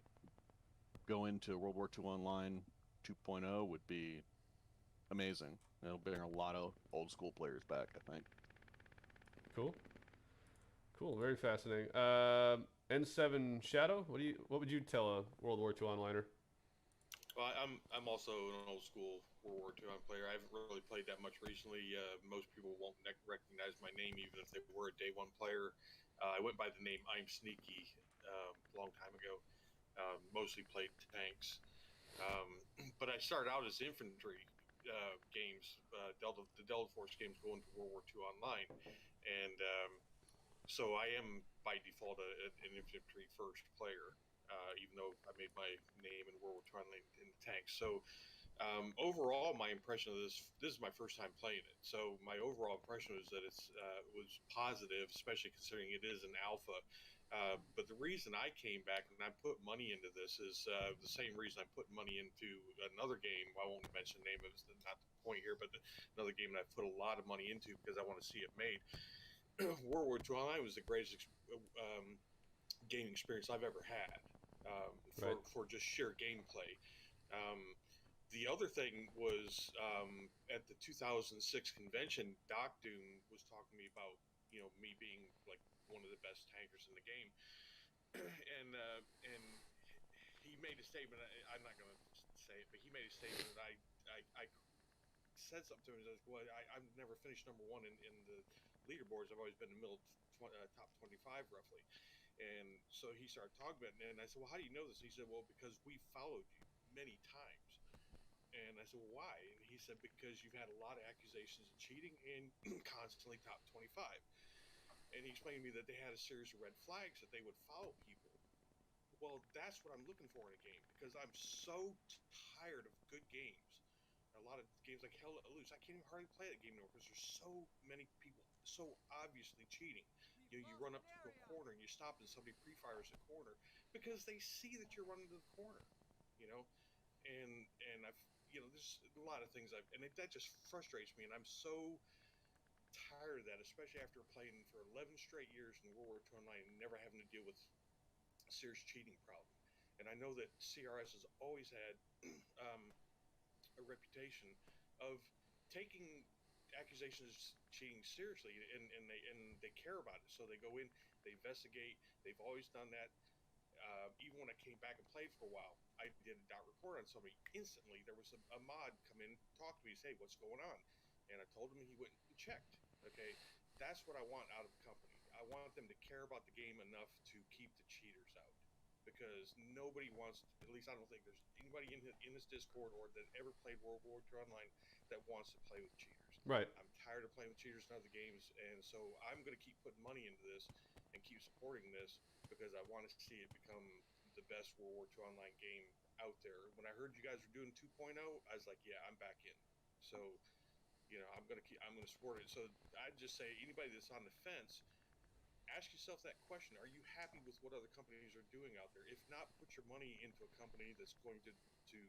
go into World War II Online 2.0 would be amazing. It'll bring a lot of old school players back, I think. Cool. Cool. Very fascinating. N7 Shadow. What would you tell a World War II onliner? Well, I'm also an old school World War II player. I haven't really played that much recently. Most people won't recognize my name, even if they were a day one player. I went by the name I'm Sneaky a long time ago. Mostly played tanks, but I started out as infantry games, the Delta Force games, going to World War II Online, and so I am by default an infantry first player. Even though I made my name in World War II Online in the tanks. So overall, my impression of this is my first time playing it. So my overall impression was that was positive, especially considering it is an alpha. But the reason I came back and I put money into this is the same reason I put money into another game. I won't mention the name of it, it's not the point here, but another game that I put a lot of money into because I want to see it made. World War II Online was the greatest gaming experience I've ever had for just sheer gameplay. Um, the other thing was at the 2006 convention, Doc Doom was talking to me about me being like one of the best tankers in the game, and he made a statement. I'm not going to say it, but he made a statement that I said something to him. Well, I've never finished number one in the leaderboards. I've always been in the middle top 25 roughly. And so he started talking about it, and I said, well, how do you know this? He said, well, because we followed you many times. And I said, well, why? And he said, because you've had a lot of accusations of cheating and constantly top 25. And he explained to me that they had a series of red flags that they would follow people. Well, that's what I'm looking for in a game, because I'm so tired of good games. A lot of games like Hell Let Loose, I can't even hardly play that game anymore because there's so many people so obviously cheating. You run up to a corner and you stop and somebody pre-fires a corner because they see that you're running to the corner, you know. And I've there's a lot of things that just frustrates me, and I'm so tired of that, especially after playing for 11 straight years in World War II Online and never having to deal with a serious cheating problem. And I know that CRS has always had a reputation of taking accusations of cheating seriously, and they care about it. So they go in, they investigate. They've always done that. Even when I came back and played for a while, I did a report on somebody. Instantly, there was a mod come in, talk to me, say, "What's going on?" And I told him, he went and checked. Okay, that's what I want out of a company. I want them to care about the game enough to keep the cheaters out, because nobody wants. At least I don't think there's anybody in this Discord or that ever played World War II Online that wants to play with cheaters. Right. I'm tired of playing with cheaters in other games, and so I'm going to keep putting money into this and keep supporting this because I want to see it become the best World War II Online game out there. When I heard you guys were doing 2.0, I was like, yeah, I'm back in. So, I'm going to support it. So I'd just say anybody that's on the fence, ask yourself that question. Are you happy with what other companies are doing out there? If not, put your money into a company that's going to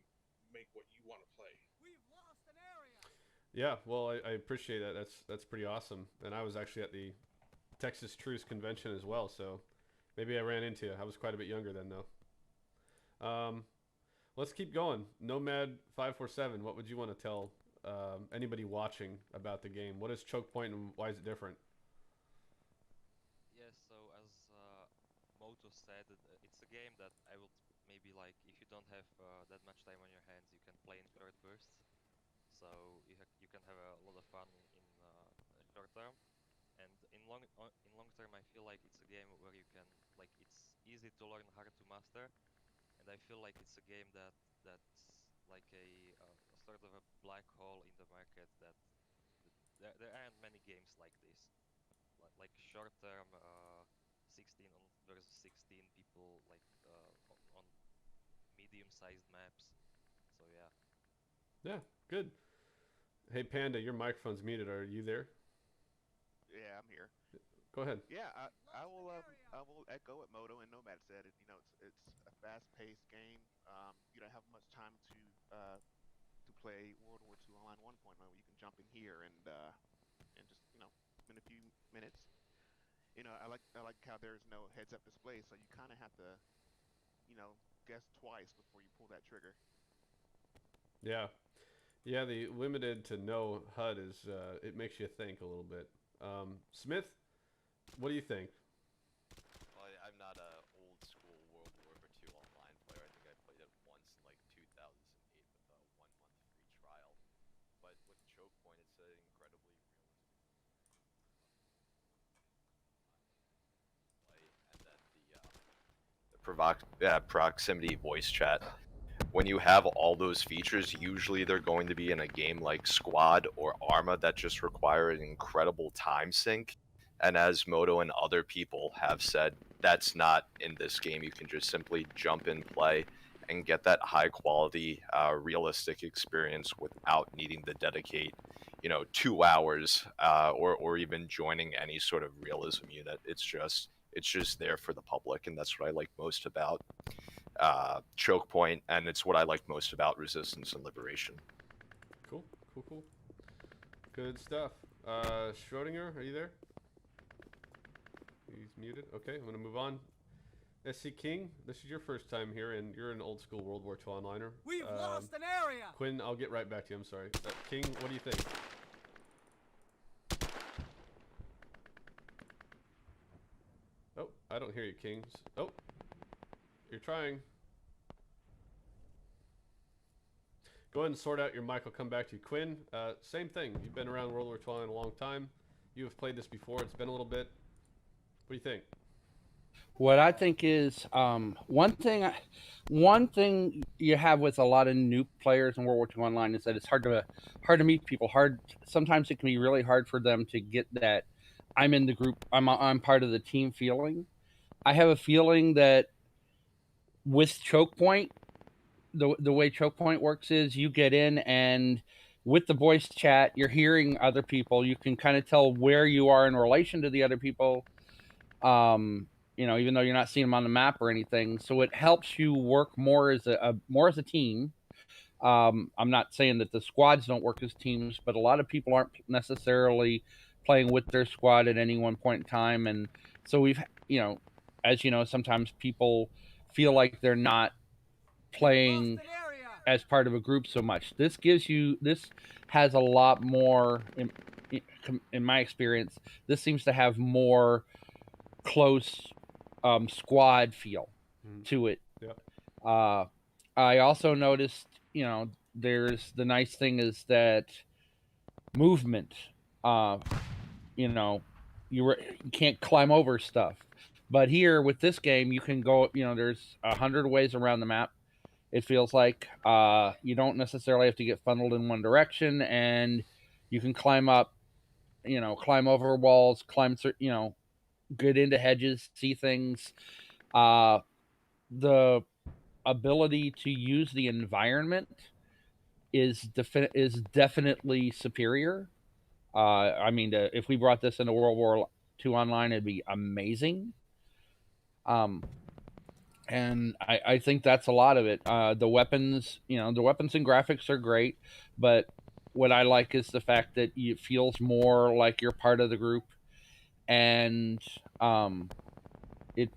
make what you want to play. We've lost an area. Yeah. Well, I appreciate that. That's pretty awesome. And I was actually at the Texas Truce Convention as well, so maybe I ran into you. I was quite a bit younger then, though. Let's keep going. Nomad 547. What would you want to tell anybody watching about the game? What is Chokepoint and why is it different? Yes, so as Moto said, it's a game that I would maybe like, if you don't have that much time on your hands, you can play in short bursts. So you can have a lot of fun in short term, and in long term, I feel like it's a game where you can, like, it's easy to learn, hard to master, and I feel like it's a game that's like a sort of a black hole in the market there aren't many games like this, like short term 16 versus 16 people, like on medium sized maps. So yeah. Yeah, good. Hey, Panda, your microphone's muted. Are you there? Yeah, I'm here. Go ahead. Yeah, I will echo what Moto and Nomad said. You know, it's a fast-paced game. You don't have much time to play World War II Online 1.0. You can jump in here and just in a few minutes. You know, I like how there's no heads-up display, so you kind of have to guess twice before you pull that trigger. Yeah. Yeah, the limited to no HUD is it makes you think a little bit. Smith, what do you think? Well, I'm not a old school World War II online player. I think I played it once in like 2008 with a 1 month free trial. But with Chokepoint, it's an incredibly realistic play, and then the proximity voice chat. When you have all those features, usually they're going to be in a game like Squad or Arma that just require an incredible time sync. And as Moto and other people have said, that's not in this game. You can just simply jump in, play, and get that high quality, realistic experience without needing to dedicate, 2 hours or even joining any sort of realism unit. It's just there for the public, and that's what I like most about Chokepoint, and it's what I like most about Resistance and Liberation. Cool. Good stuff. Schrodinger, are you there? He's muted. Okay, I'm going to move on. SC King, this is your first time here, and you're an old school World War II onliner. We've lost an area. Quinn, I'll get right back to you. I'm sorry. King, what do you think? Oh, I don't hear you, Kings. Oh, you're trying. Go ahead and sort out your mic. I'll come back to you. Quinn, same thing. You've been around World War II in a long time. You have played this before. It's been a little bit. What do you think? What I think is one thing you have with a lot of new players in World War II Online is that it's hard to meet people. Sometimes it can be really hard for them to get that I'm in the group, I'm part of the team feeling. I have a feeling that with Chokepoint, the way Chokepoint works is you get in, and with the voice chat, you're hearing other people. You can kind of tell where you are in relation to the other people. Even though you're not seeing them on the map or anything, so it helps you work more as a team. I'm not saying that the squads don't work as teams, but a lot of people aren't necessarily playing with their squad at any one point in time, and so we've, as you know, sometimes people feel like they're not playing as part of a group so much. This has a lot more, in my experience, this seems to have more close squad feel to it. Yeah. I also noticed, there's the nice thing is that movement, you can't climb over stuff. But here with this game, you can go, there's 100 ways around the map. It feels like you don't necessarily have to get funneled in one direction, and you can climb up, climb over walls, get into hedges, see things. The ability to use the environment is definitely superior. If we brought this into World War II Online, it'd be amazing. And I think that's a lot of it. The weapons and graphics are great, but what I like is the fact that it feels more like you're part of the group, and you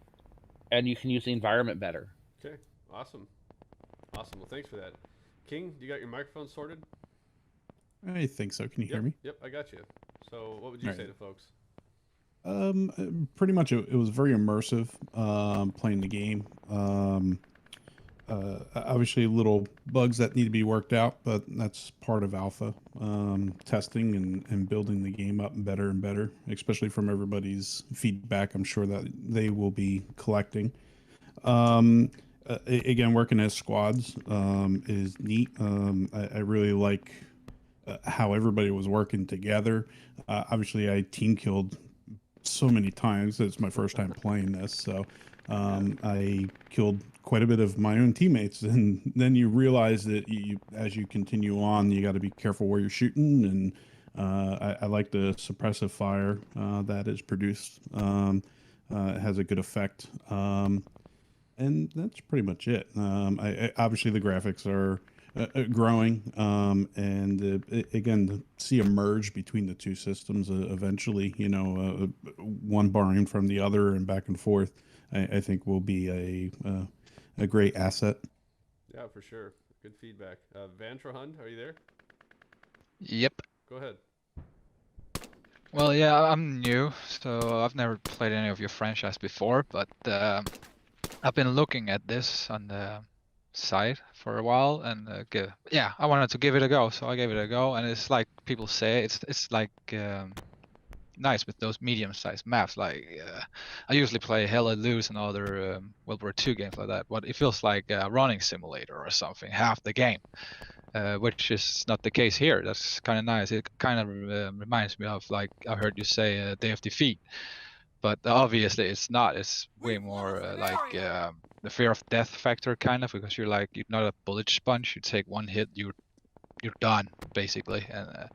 can use the environment better. Okay, awesome. Well, thanks for that. King, you got your microphone sorted? I think so. Can you hear me? Yep, I got you. So what would you say to folks? Pretty much it was very immersive, playing the game. Obviously little bugs that need to be worked out, but that's part of alpha, testing and building the game up better and better, especially from everybody's feedback. I'm sure that they will be collecting. Again, working as squads is neat. I really like how everybody was working together. Obviously I team killed so many times. It's my first time playing this, so I killed quite a bit of my own teammates, and then you realize that as you continue on, you got to be careful where you're shooting, I like the suppressive fire that is produced. It has a good effect. And that's pretty much it. Obviously the graphics are growing, and again, to see a merge between the two systems eventually, one borrowing from the other and back and forth, I think will be a great asset. Yeah, for sure. Good feedback. Vantrahund, are you there? Yep. Go ahead. Well, yeah, I'm new, so I've never played any of your franchise before, but I've been looking at this on the site for a while, and yeah, I wanted to give it a go, so I gave it a go, and it's like people say, it's like nice with those medium-sized maps. Like I usually play Hella Loose and other World War II games like that, but it feels like a running simulator or something half the game. Which is not the case here. That's kind of nice. It kind of reminds me of, like I heard you say, Day of Defeat, but obviously it's not. It's way more like the fear of death factor, kind of, because you're not a bullet sponge. You take one hit, you're done basically. And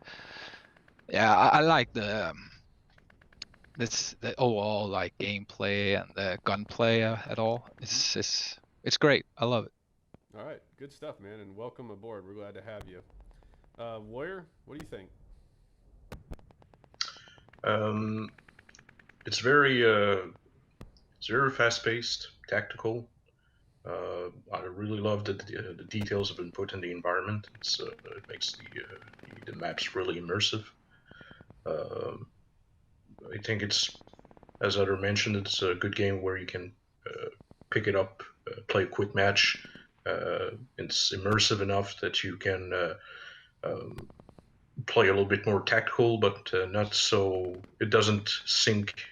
yeah, I like the overall like gameplay and the gunplay at all. It's great. I love it. All right, good stuff, man, and welcome aboard. We're glad to have you. Warrior, what do you think? It's very fast-paced, tactical. I really love that the details have been put in the environment. It makes the maps really immersive. I think it's, as other mentioned, it's a good game where you can pick it up, play a quick match. It's immersive enough that you can play a little bit more tactical, but not so. It doesn't sink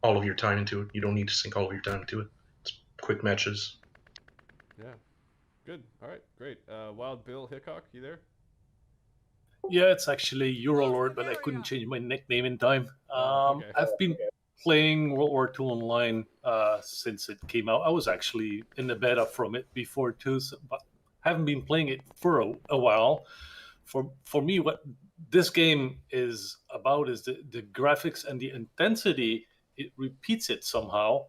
all of your time into it. You don't need to sink all of your time into it. It's quick matches. Yeah, good. All right, great. Wild Bill Hickok, you there? Yeah, it's actually Eurolord, but I couldn't change my nickname in time. Okay. I've been playing World War II Online since it came out. I was actually in the beta from it before too, but haven't been playing it for a while. For me, what this game is about is the graphics and the intensity. It repeats it somehow.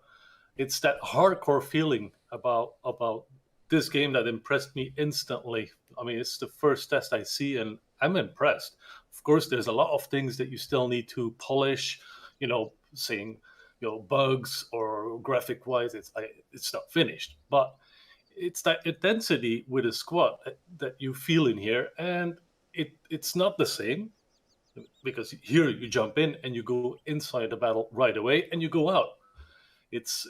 It's that hardcore feeling about this game that impressed me instantly. I mean, it's the first test I see, and I'm impressed. Of course, there's a lot of things that you still need to polish. Saying, bugs or graphic wise, it's not finished, but it's that intensity with a squad that you feel in here, and it's not the same because here you jump in and you go inside the battle right away and you go out. It's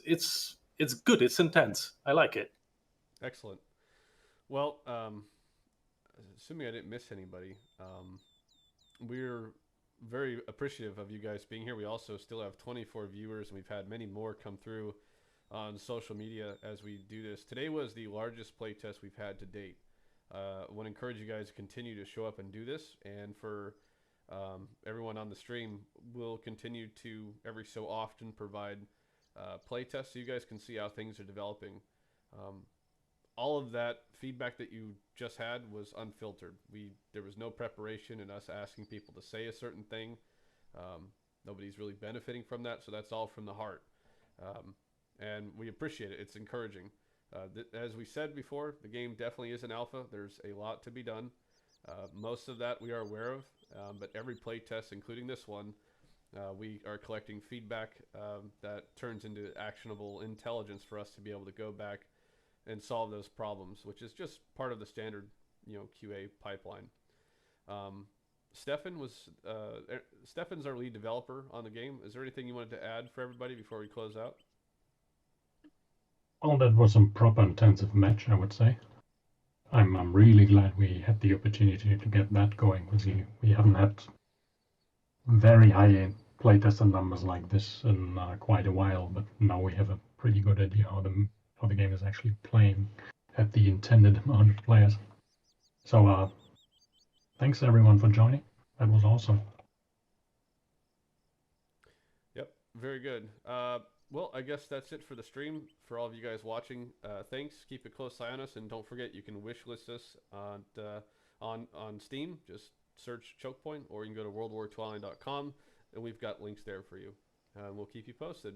good. It's intense. I like it. Excellent. Well, assuming I didn't miss anybody, we're very appreciative of you guys being here. We also still have 24 viewers, and we've had many more come through on social media as we do this. Today was the largest playtest we've had to date. I want to encourage you guys to continue to show up and do this, and for everyone on the stream, we'll continue to every so often provide playtests so you guys can see how things are developing. All of that feedback that you just had was unfiltered. There was no preparation in us asking people to say a certain thing. Nobody's really benefiting from that, so that's all from the heart. And we appreciate it. It's encouraging. As we said before, the game definitely is an alpha. There's a lot to be done. Most of that we are aware of, but every playtest, including this one, we are collecting feedback that turns into actionable intelligence for us to be able to go back and solve those problems, which is just part of the standard, QA pipeline. Stefan's our lead developer on the game. Is there anything you wanted to add for everybody before we close out? Well, that was a proper intensive match, I would say. I'm really glad we had the opportunity to get that going, because we haven't had very high playtest numbers like this in quite a while, but now we have a pretty good idea how the game is actually playing at the intended amount of players. So thanks everyone for joining. That was awesome. Yep, very good. Well, I guess that's it for the stream. For all of you guys watching, thanks. Keep a close eye on us, and don't forget you can wishlist us on Steam. Just search Chokepoint, or you can go to worldwar2online.com, and we've got links there for you. We'll keep you posted.